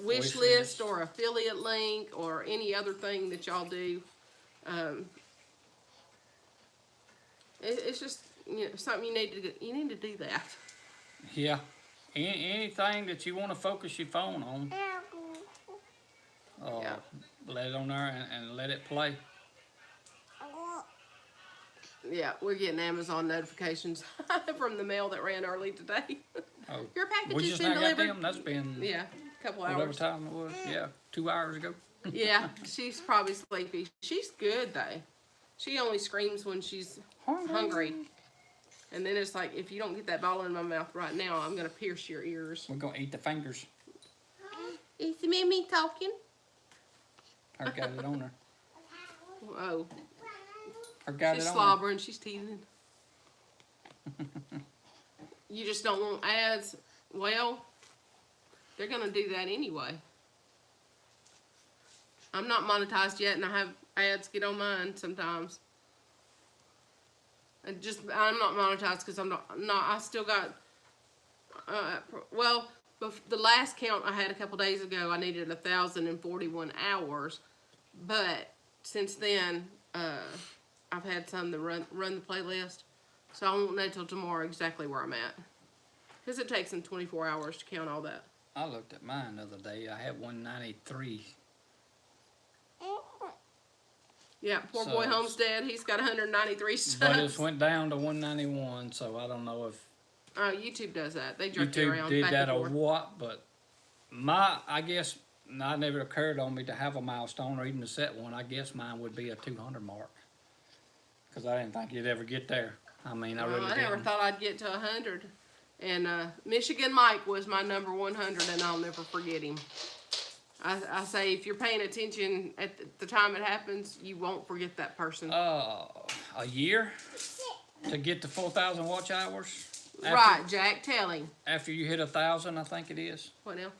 wish list or affiliate link or any other thing that y'all do. It's just something you need to do. You need to do that. Yeah. Anything that you want to focus your phone on, Yeah. let it on there and let it play. Yeah, we're getting Amazon notifications from the mail that ran early today. Oh, Your package we has just been now got delivered. them. That's been Yeah, a couple whatever hours. time it was. Yeah, 2 hours ago. Yeah, she's probably sleepy. She's good though. She only screams when she's hungry. And then it's like, if you don't get that ball in my mouth right now, I'm gonna pierce your ears. We're gonna eat the fingers. Is Mimi talking? I got it on her. Oh, I got she's it on slobbering. She's teething. You just don't want ads. Well, they're gonna do that anyway. I'm not monetized yet, and I have ads get on mine sometimes. And I'm not monetized because I'm not. I still got. Well, the last count I had a couple days ago, I needed 1,041 hours, but since then, I've had some to run the playlist. So I won't know till tomorrow exactly where I'm at. Because it takes them 24 hours to count all that. I looked at mine the other day. I had 193. Yeah, poor So- boy Homestead, he's got 193 But it subs. went down to 191, so I don't know if YouTube does that. They jerk you YouTube around did back that and or forth. what, but I guess, it never occurred on me to have a milestone or even to set one. I guess mine would be a 200 mark. Because I didn't think you'd ever get there. I mean, I really I never didn't. thought I'd get to 100. And Michigan Mike was my number 100, and I'll never forget him. I say if you're paying attention at the time it happens, you won't forget that person. A year to get to 4,000 watch hours? Right, Jack, tell him. After you hit 1,000, I think it is. What now?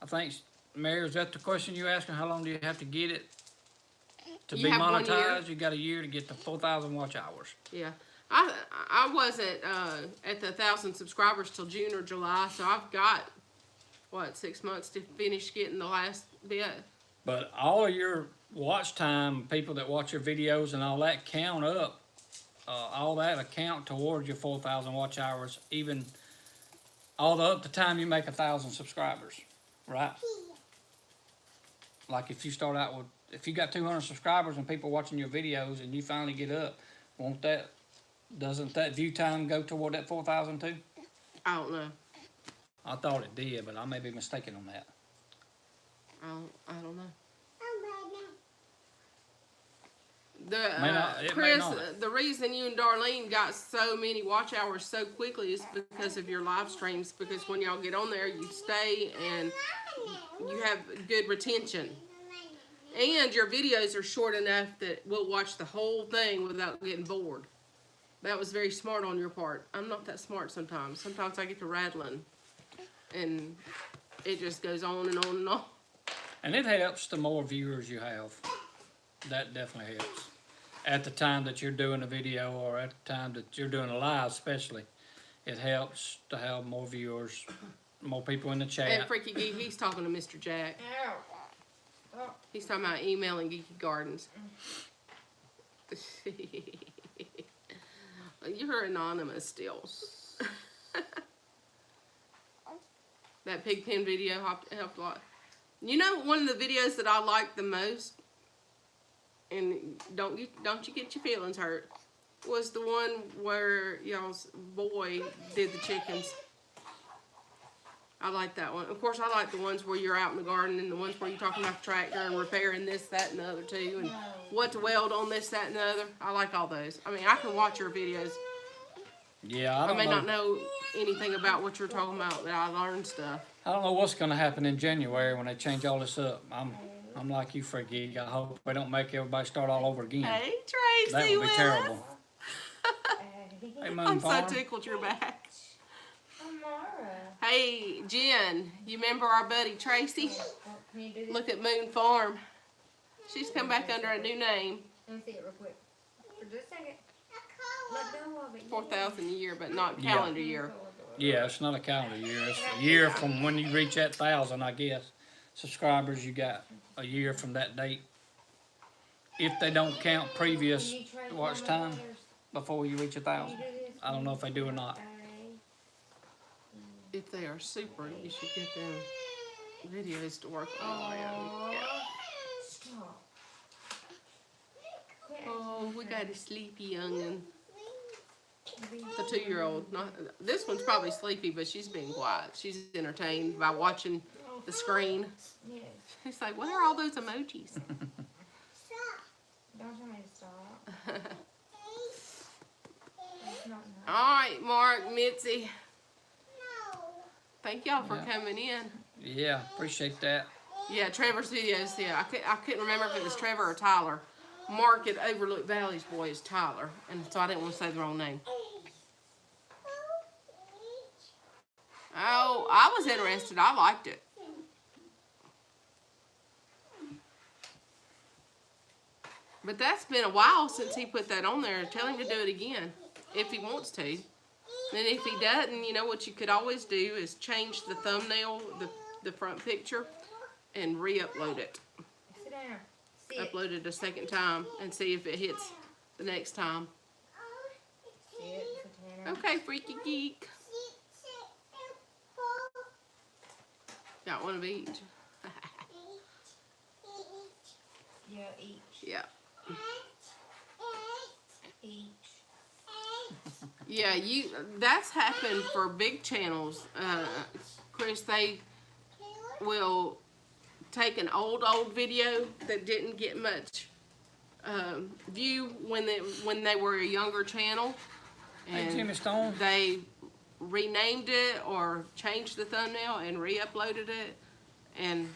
I think, Mary, is that the question you asking? How long do you have to get it to You be have 1 year. monetized? You got a year to get to 4,000 watch hours. Yeah. I wasn't at the 1,000 subscribers till June or July, so I've got, 6 months to finish getting the last bit. But all of your watch time, people that watch your videos and all that count up. All that account towards your 4,000 watch hours, even all the time you make 1,000 subscribers, right? Like if you start out with, if you got 200 subscribers and people watching your videos and you finally get up, doesn't that view time go toward that 4,000 too? I don't know. I thought it did, but I may be mistaken on that. I don't know. May not- it may Chris, not. the reason you and Darlene got so many watch hours so quickly is because of your live streams. Because when y'all get on there, you stay and you have good retention. And your videos are short enough that we'll watch the whole thing without getting bored. That was very smart on your part. I'm not that smart sometimes. Sometimes I get to rattling. And it just goes on and on and on. And it helps the more viewers you have. That definitely helps. At the time that you're doing a video or at the time that you're doing a live especially, it helps to have more viewers, more people in the And chat. Freaky Geek, he's talking to Mr. Jack. Oh, He's talking about emailing Geeky Gardens. You're anonymous still. That pig pen video helped a lot. You know, one of the videos that I liked the most, and don't you get your feelings hurt, was the one where y'all's boy did the chickens. I like that one. Of course, I like the ones where you're out in the garden and the ones where you're talking about the tractor and repairing this, that, and the other too, and what to weld on this, that, and the other. I like all those. I mean, I can watch your videos. Yeah, I I don't may know. not know anything about what you're talking about, but I learned stuff. I don't know what's going to happen in January when they change all this up. I'm like you, Freaky. I hope they don't make everybody start all over again. Hey, Tracy That would be Willis. terrible. hey. Hey, Moon I'm so Farm. tickled you're back. Amara. Hey, Jen, you remember our buddy Tracy? Can you do this? Look at Moon Farm. She's come back under a new name. Let me see it real quick. For just a second. Let go of it. 4,000 a year, but not Yeah. calendar year. Yeah, it's not a calendar year. It's a year from when you reach that 1,000, I guess. Subscribers, you got a year from that date. If they don't count previous Can you trade watch one of time those? before you reach Can 1,000. you do this? I don't know if they do or not. If they are super, you should get them videos to work on. Aw. Yeah. Stop. Oh, we got a sleepy youngin'. The 2-year-old. Not this one's probably sleepy, but she's being quiet. She's entertained by watching the screen. Yes. It's like, what are all those emojis? Don't tell me to stop. It's not nice. All right, Mark, Mitzi. Thank y'all for Yeah. coming in. Yeah, appreciate that. Yeah, Trevor's videos. Yeah, I couldn't remember if it was Trevor or Tyler. Mark at Overlook Valley's boy is Tyler, and so I didn't want to say the wrong name. Oh, I was interested. I liked it. But that's been a while since he put that on there. Tell him to do it again, if he wants to. And if he doesn't, you know what you could always do is change the thumbnail, the front picture, and re-upload it. Sit down. Sit. Upload it a second time and see if it hits the next time. Sit. Okay, freaky geek. Got one of each. Yeah, each. Yeah. Each. Yeah, that's happened for big channels. Chris, they will take an old video that didn't get much view when they were a younger channel, Hey, and Jimmy Stone. they renamed it or changed the thumbnail and re-uploaded it, and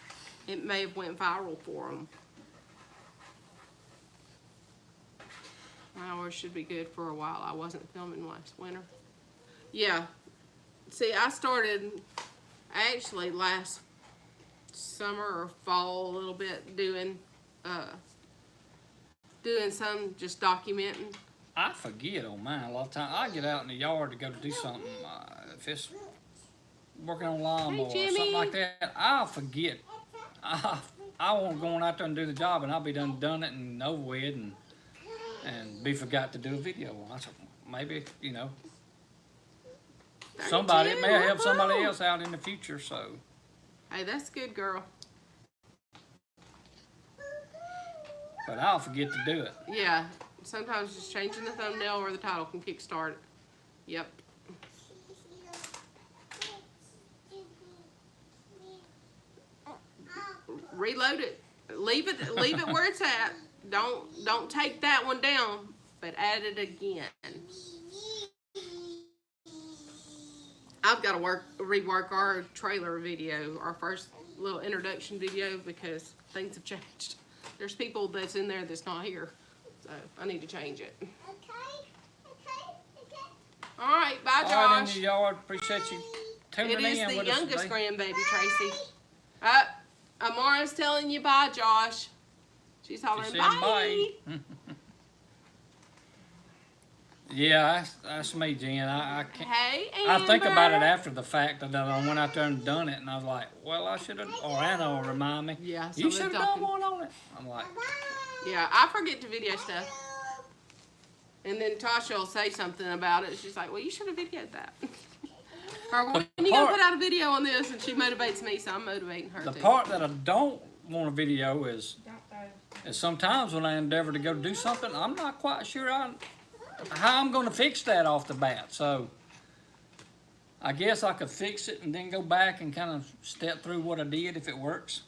it may have went viral for them. Ours should be good for a while. I wasn't filming last winter. Yeah. See, I started actually last summer or fall a little bit doing some just documenting. I forget on mine a lot of times. I get out in the yard to go to do something. If it's working on lawnmower or something like that, I'll forget. I won't go on out there and do the job, and I'll be done it and over with, and be forgot to do a video. I said, maybe, you know, somebody, it may help somebody else out in the future, so. Hey, that's good, girl. But I'll forget to do it. Yeah. Sometimes just changing the thumbnail or the title can kickstart it. Yep. Reload it. Leave it where it's at. Don't take that one down, but add it again. I've got to rework our trailer video, our first little introduction video, because things have changed. There's people that's in there that's not here, so I need to change it. All right, bye, Josh. All right, in the yard. Appreciate you tuning in. It is the with us youngest today. grandbaby, Tracy. Amara's telling you bye, Josh. She's hollering, She said bye. bye. Yeah, that's me, Jen. I can't. Hey, I Amber. think about it after the fact that I went out there and done it, and I was like, well, I should have, or Anna will remind me. Yeah, You somebody's should have done talking. one on it. I'm like, Yeah, I forget to video stuff. And then Tasha will say something about it. She's like, well, you should have videoed that. Or when you gonna put out a video on this? And she motivates me, so I'm motivating her the too. part that I don't want a video is Don't throw. sometimes when I endeavor to go do something, I'm not quite sure how I'm going to fix that off the bat. So I guess I could fix it and then go back and kind of step through what I did if it works.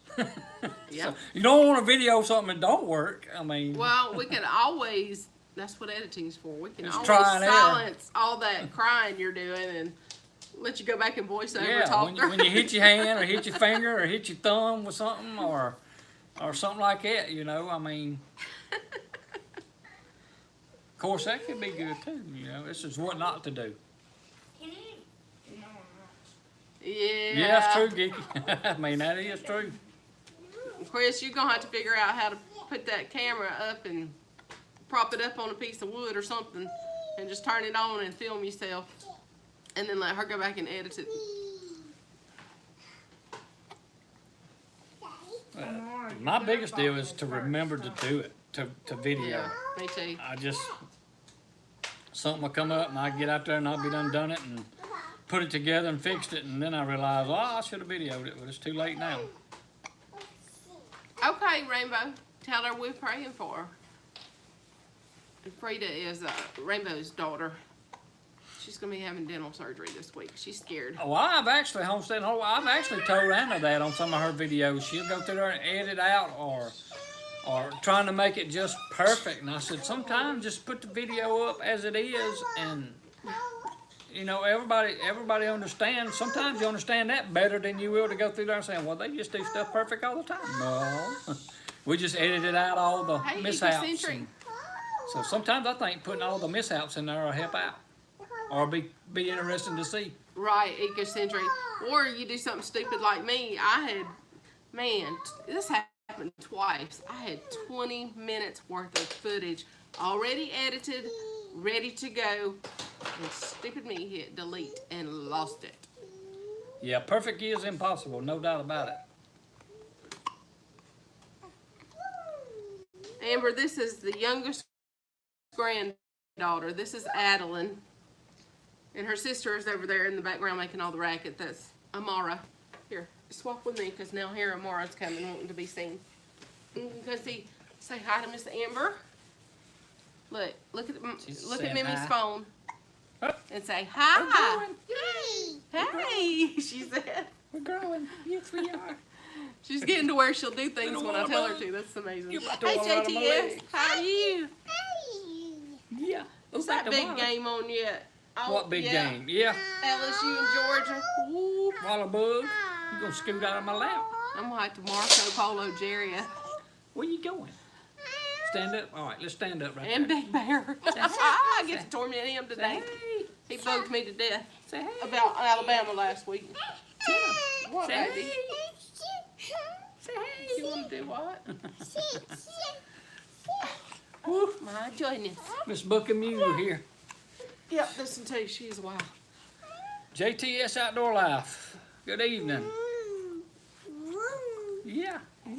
Yeah. So, you don't want to video something that don't work. I mean, Well, we can always, that's what editing's for. We can It's always try and error. silence all that crying you're doing and let you go back and voice over yeah, talk. when you hit your hand or hit your finger or hit your thumb with something or something like that, you know, I mean. Of course, that could be good too, you know. This is what not to do. Can you? No, Yeah. Yeah, that's true, Geeky. I mean, that is true. Chris, you're gonna have to figure out how to put that camera up and prop it up on a piece of wood or something and just turn it on and film yourself and then let her go back and edit it. My biggest deal is to remember to do it, to video. Yeah, me too. I just, something will come up and I get out there and I'll be done it and put it together and fixed it, and then I realize, oh, I should have videoed it, but it's too late now. Okay, Rainbow, tell her we're praying for her. And Frida is Rainbow's daughter. She's gonna be having dental surgery this week. She's scared. Well, I've actually I've actually told Anna that on some of her videos. She'll go through there and edit out or trying to make it just perfect. And I said, sometimes just put the video up as it is, and you know, everybody understands. Sometimes you understand that better than you will to go through there and say, well, they just do stuff perfect all the time. No, we just edited out all the Hey, mishaps. egocentric. And so sometimes I think putting all the mishaps in there will help out, or be interesting to see. Right, egocentric. Or you do something stupid like me. This happened twice. I had 20 minutes worth of footage already edited, ready to go, and stupid me hit delete and lost it. Yeah, perfect is impossible, no doubt about it. Amber, this is the youngest granddaughter. This is Adeline. And her sister is over there in the background making all the racket. That's Amara. Here, swap with me, because now here Amara's coming, wanting to be seen. Go see, say hi to Miss Amber. Look at Mimi's hi. phone. Oh. And say hi. Hey. Hey, she said. We're growing. Yes, we are. She's getting to where she'll do things Little when I water tell her bug. to. That's amazing. You about to Hey, roll out of my JTS, legs. how are you? Hey. Yeah. Is that big game on yet? Oh, What big yeah. game? Yeah. LSU and Georgia. Ooh. Water bug. You gonna scoot out of my lap? I'm gonna have to Marco Polo Jerry Where you going? Stand up. All right, let's stand up right and there. Big Bear. I get to torment him Say today. hey. He bugged me to death Say hey. about Alabama last week. What, Say baby? hey. Say hey. You want to do what? Woo. My goodness. Miss Buckamule here. Yep, listen to you. She's wild. JTS Outdoor Life. Good evening. Yeah. Yeah.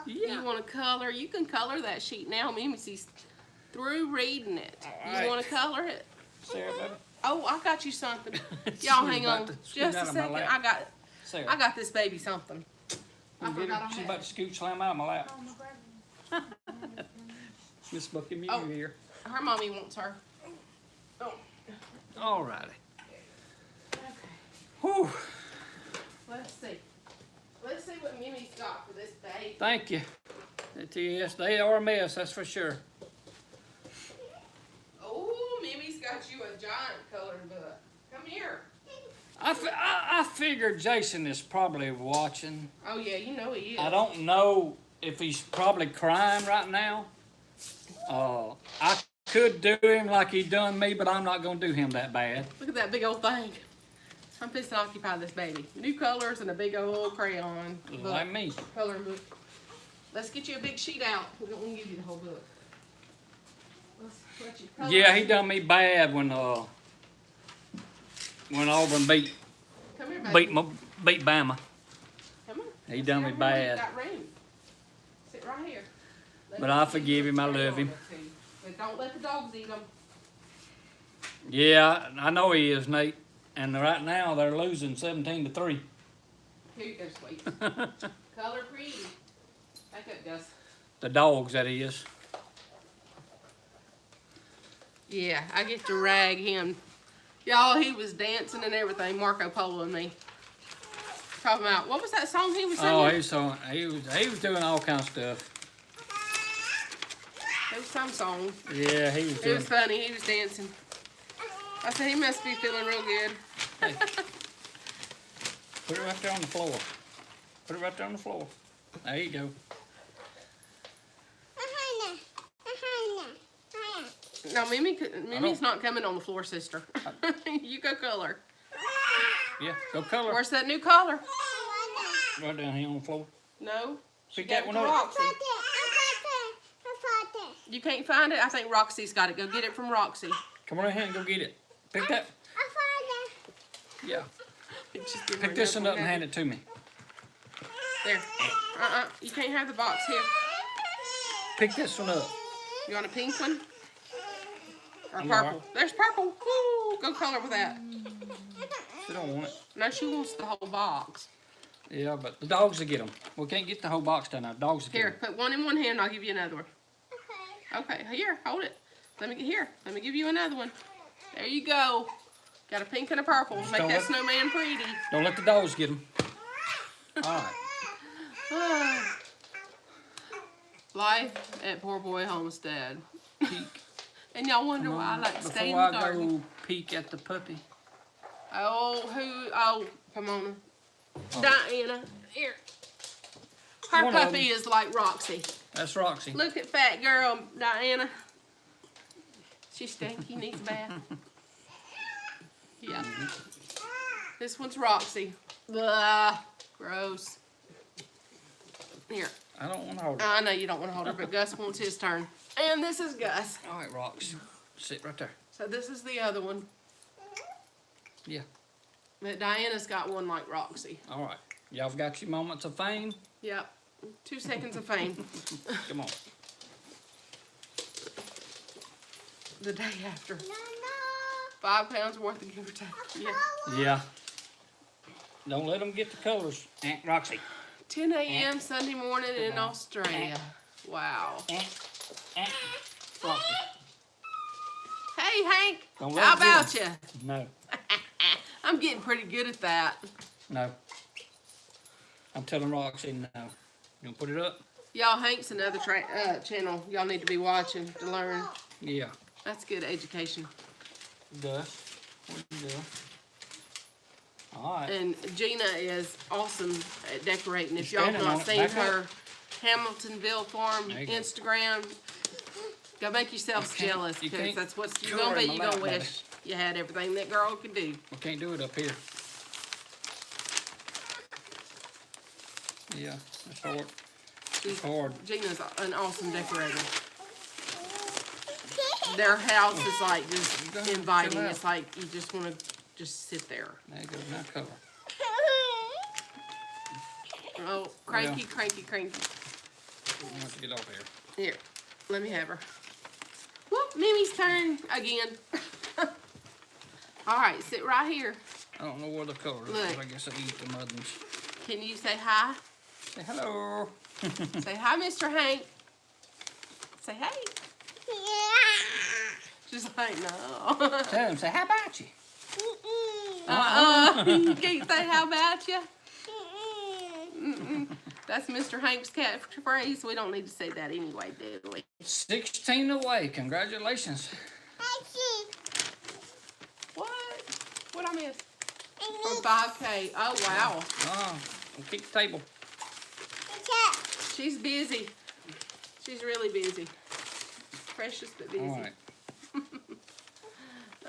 Yeah. You want to color? You can color that sheet now. Mimi's through reading it. All right. You want to color it? Sarah, baby. Oh, I got you something. She's Y'all hang about on to scoot just out a of my second. lap. Sarah. I got this baby something. I You get her? forgot I She's had about to scoot slam out of my lap. Oh, my brother. Miss Buckamule Oh. here. Her mommy wants her. Oh, All righty. okay. Whew. Let's see. Let's see what Mimi's got for this baby. Thank you. JTS, they are a mess, that's for sure. Oh, Mimi's got you a giant colored book. Come here. I figured Jason is probably watching. Oh yeah, you know he is. I don't know if he's probably crying right now. I could do him like he done me, but I'm not gonna do him that bad. Look at that big old thing. I'm fixing to occupy this baby. New colors and a big old crayon book. Like me. Coloring book. Let's get you a big sheet out. We don't want to give you the whole book. Let's let you color. Yeah, he done me bad when Auburn beat Come here, baby. beat Bama. Come on. He done me Sit right here. bad. You got room. Sit right here. Let But me I see forgive him, I what's love going him. on too. But don't let the dogs eat them. Yeah, I know he is, Nate. And right now they're losing 17-3. Here you go, sweet. Color pretty. Back up, Gus. The dogs, that is. Yeah, I get to rag him. Y'all, he was dancing and everything, Marco Polo and me. Talking about, what was that song he was singing? Oh, he was doing all kinds of stuff. It was some song. Yeah, he was It doing. was funny, he was dancing. I said, he must be feeling real good. Hey, put it right there on the floor. Put it right there on the floor. There you go. No, Mimi's not coming on the floor, sister. You go color. Yeah, go color. Where's that new color? Right down here on the floor. No. Pick She that gave one it to up. Roxy. You can't find it? I think Roxy's got it. Go get it from Roxy. Come on in here and go get it. Pick that. Yeah. Just give her Pick this one another up and hand it to me. There. You can't have the box here. Pick this one up. You want a pink one? Or I'm purple? alright. There's purple. Woo! Go color with that. She don't want it. No, she wants the whole box. Yeah, but the dogs will get them. We can't get the whole box down now. Dogs will get Here, 'em. put one in one hand. I'll give you another one. Okay, here, hold it. Let me give you another one. There you go. Got a pink and a purple. Make don't that let- snowman pretty. Don't let the dogs get them. All right. Life at PoorBoy Homestead. Peek. And y'all wonder why I like to stay in Before the I garden. go peek at the puppy. Oh, Pomona. Diana, here. Her One of puppy is like Roxy. That's Roxy. Look at fat girl, Diana. She's stinky, needs a bath. Yeah. This one's Roxy. Blah. Gross. Here. I don't want to hold it. I know you don't want to hold her, but Gus wants his turn. And this is Gus. All right, Rox. Sit right there. So this is the other one. Yeah. But Diana's got one like Roxy. All right. Y'all got your moments of fame? Yep. 2 seconds of fame. Come on. The day after. 5 pounds worth of give or take. Yeah. Yeah. Don't let them get the colors, Aunt Roxy. 10 a.m. Sunday morning in Australia. Wow. Roxy. Hey, Hank. Don't let How it get about 'em. you? No, I'm getting pretty good at that. no. I'm telling Roxy no. You gonna put it up? Y'all, Hank's another channel y'all need to be watching to learn. Yeah. That's good education. Duh. What you do? All right. And Gina is awesome at decorating. If You're y'all standing on not it. seen Back her Hamiltonville Farm There you go. Instagram, go make yourselves You can't- jealous you because can't that's what you're color gonna be. in You're my gonna lap, wish you had everything that girl can do. We can't do it up here. Yeah, it's hard. It's hard. Gina's an awesome decorator. Their house is like just inviting. Chill out. It's like you just want to just sit there. There you go, now color. Oh, cranky, cranky, cranky. We have to get off here. Here, let me have her. Whoop, Mimi's turn again. All right, sit right here. I don't know where the color is, Look. but I guess I eat the muddins. Can you say hi? Say hello. Say hi, Mr. Hank. Say hey. She's like, no. Tell him, say how about you? You can't say how about you. That's Mr. Hank's catchphrase. We don't need to say that anyway, do we? 16 away, congratulations. What? What I miss? From 5K. Oh, wow. Oh, we'll kick the table. She's busy. She's really busy. Precious but busy. All right.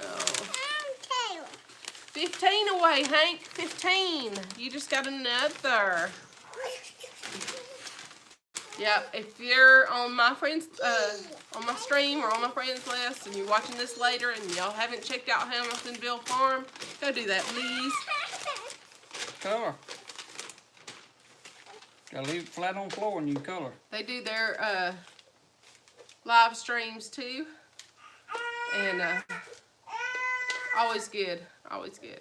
Oh. 15 away, Hank. 15. You just got another. Yep. If you're on my friends, on my stream or on my friends list, and you're watching this later, and y'all haven't checked out Hamiltonville Farm, go do that, please. Color. Gotta leave it flat on the floor and you color. They do their live streams too, and always good. Always good.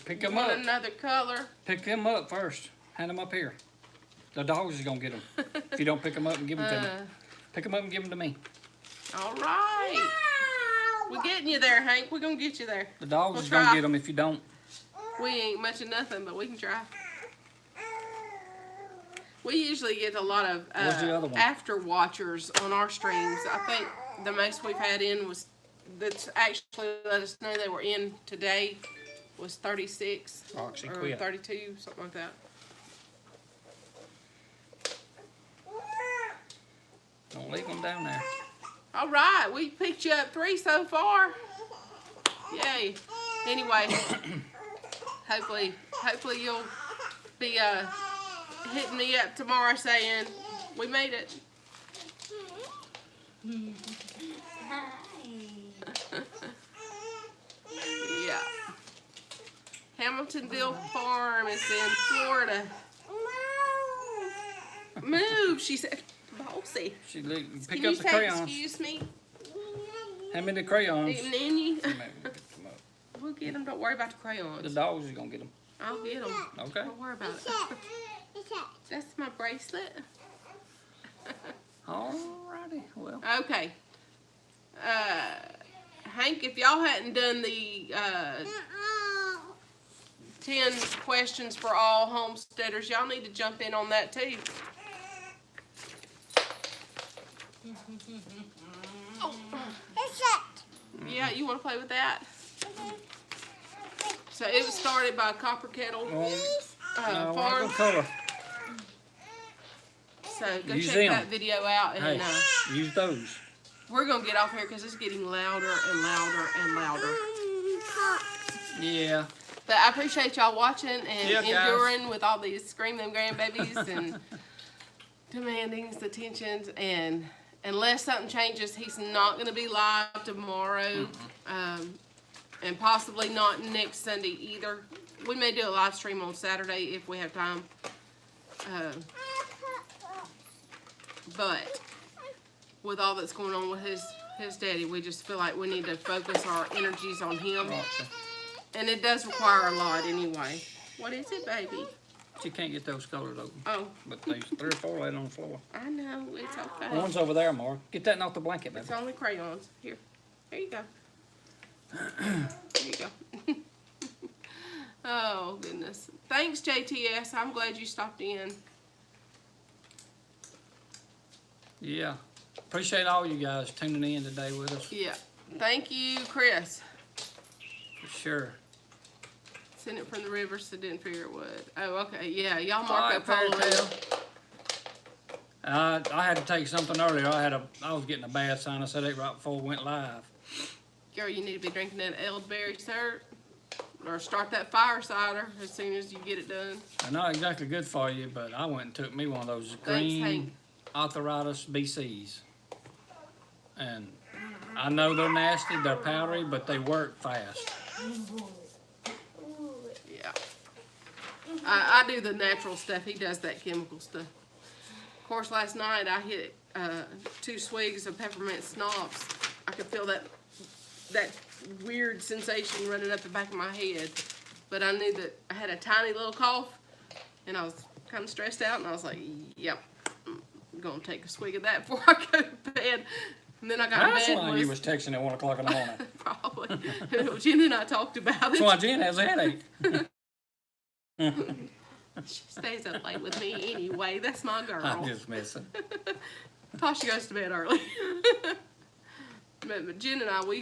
Pick them Want up. another color? Pick them up first. Hand them up here. The dogs is gonna get them. If you don't pick them up and give them to me. Pick them up and give them to me. All right. We're getting you there, Hank. We're gonna get you there. The dogs We'll is try. gonna get them if you don't. We ain't much of nothing, but we can try. We usually get a lot of What's the other one? after watchers on our streams. I think the most we've had in was that's actually let us know they were in today was 36 Roxy, or quit. 32, something like that. Don't leave them down there. All right, we picked you up 3 so far. Yay. Anyway, hopefully you'll be hitting me up tomorrow saying we made it. Yeah. Hamiltonville Farm is in Florida. Move, she said. Bossy. Pick Can up you the say crayons. excuse me? Hand me the crayons. Nanny. Maybe we'll pick them up. We'll get them. Don't worry about the The crayons. dogs is gonna get them. I'll get them. Okay. Don't worry about it. That's my bracelet. Alrighty. Well. Okay. Hank, if y'all hadn't done the 10 questions for all homesteaders, y'all need to jump in on that too. Oh. Yeah, you want to play with that? So it was started by Copper Kettle No, I Farm. want color. So go Use check them. that video out, and Hey, use those. we're gonna get off here because it's getting louder and louder and louder. Yeah. But I appreciate y'all watching and Yeah, guys. enduring with all these screaming grandbabies and demanding his attentions. And unless something changes, he's not going to be live tomorrow, and possibly not next Sunday either. We may do a live stream on Saturday if we have time. But with all that's going on with his his daddy. We just feel like we need to focus our energies on him. Right, so And it does require a lot anyway. What is it, baby? you can't get those colors open. Oh, But there's 3 or 4 laying on the floor. I know. It's okay. One's over there, Mark. Get that off the blanket, baby. It's only crayons. Here. Here you go. Here you go. Oh, goodness. Thanks, JTS. I'm glad you stopped in. Yeah. Appreciate all you guys tuning in today with us. Yeah. Thank you, Chris. For sure. Sent it from the river, so didn't figure it would. Oh, okay. Yeah, y'all All mark right, up Polo. I had to take something earlier. I was getting a bad sinus headache right before we went live. Girl, you need to be drinking that elderberry syrup. Or start that fire cider as soon as you get it done. They're not exactly good for you, but I went and took me one of those Thanks, green Hank. arthritis BCs. And I know they're nasty, they're powdery, but they work fast. Yeah. I do the natural stuff. He does that chemical stuff. Of course, last night I hit 2 swigs of peppermint schnapps. I could feel that weird sensation running up the back of my head. But I knew that I had a tiny little cough, and I was kind of stressed out, and I was like, yep, I'm going to take a swig of that before I go to bed. And then I got That's bed. why you was texting at 1 o'clock in the morning. Probably. Jen and I talked about That's it. why Jen has a headache. She stays up late with me anyway. That's my girl. I'm just messing. Tasha goes to bed early. but Jen and I, we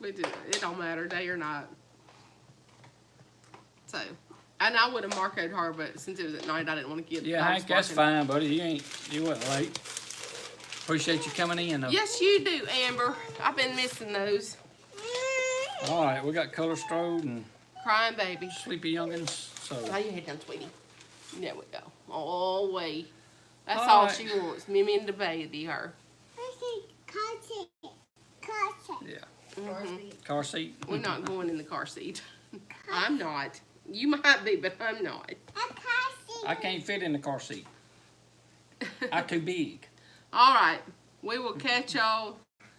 do. It don't matter, day or night. So, and I would have marked her, but since it was at night, I didn't want to get. Yeah, Hank, that's fine, buddy. You wasn't late. Appreciate you coming in, though. Yes, you do, Amber. I've been missing those. All right, we got Color Strode and Crying baby. Sleepy Youngins. So, Lay your head down, sweetie. There we go. All the way. That's All all right. she wants. Mimi and the baby, her. yeah. Mhm. Car seat. We're not going in the car seat. I'm not. You might be, but I'm not. I can't fit in the car seat. I'm too big. All right. We will catch y'all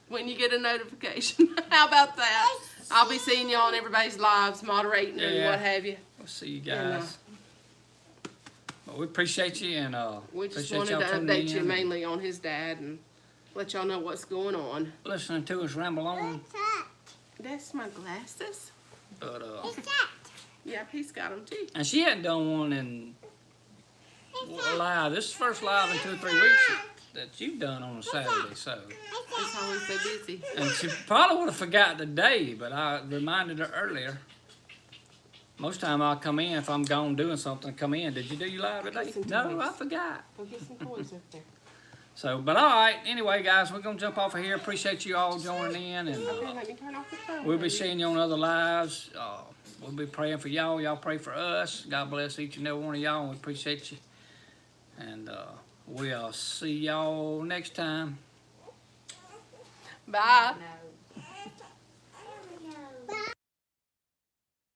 when you get a notification. How about that? I'll be seeing y'all on everybody's lives, moderating and Yeah. what have you. We'll see you And, guys. But we appreciate you and We just appreciate wanted y'all to tuning update you in. mainly on his dad and let y'all know what's going on. Listening to us ramble on. That's my glasses. But Yep, he's got them too. and she hadn't done one in live. This is the first live in 2 or 3 weeks that you've done on a Saturday. So, He's always so busy. and she probably would have forgot the day, but I reminded her earlier. Most time I'll come in if I'm gone doing something. Come in. Did you do your live today? Listen to No, us. I forgot. Go get some toys up there. So, but all right. Anyway, guys, we're gonna jump off of here. Appreciate you all joining in, and Okay, let me turn off the phone. we'll be baby. seeing you on other lives. We'll be praying for y'all. Y'all pray for us. God bless each and every one of y'all. And we appreciate you. And we'll see y'all next time. Bye. No.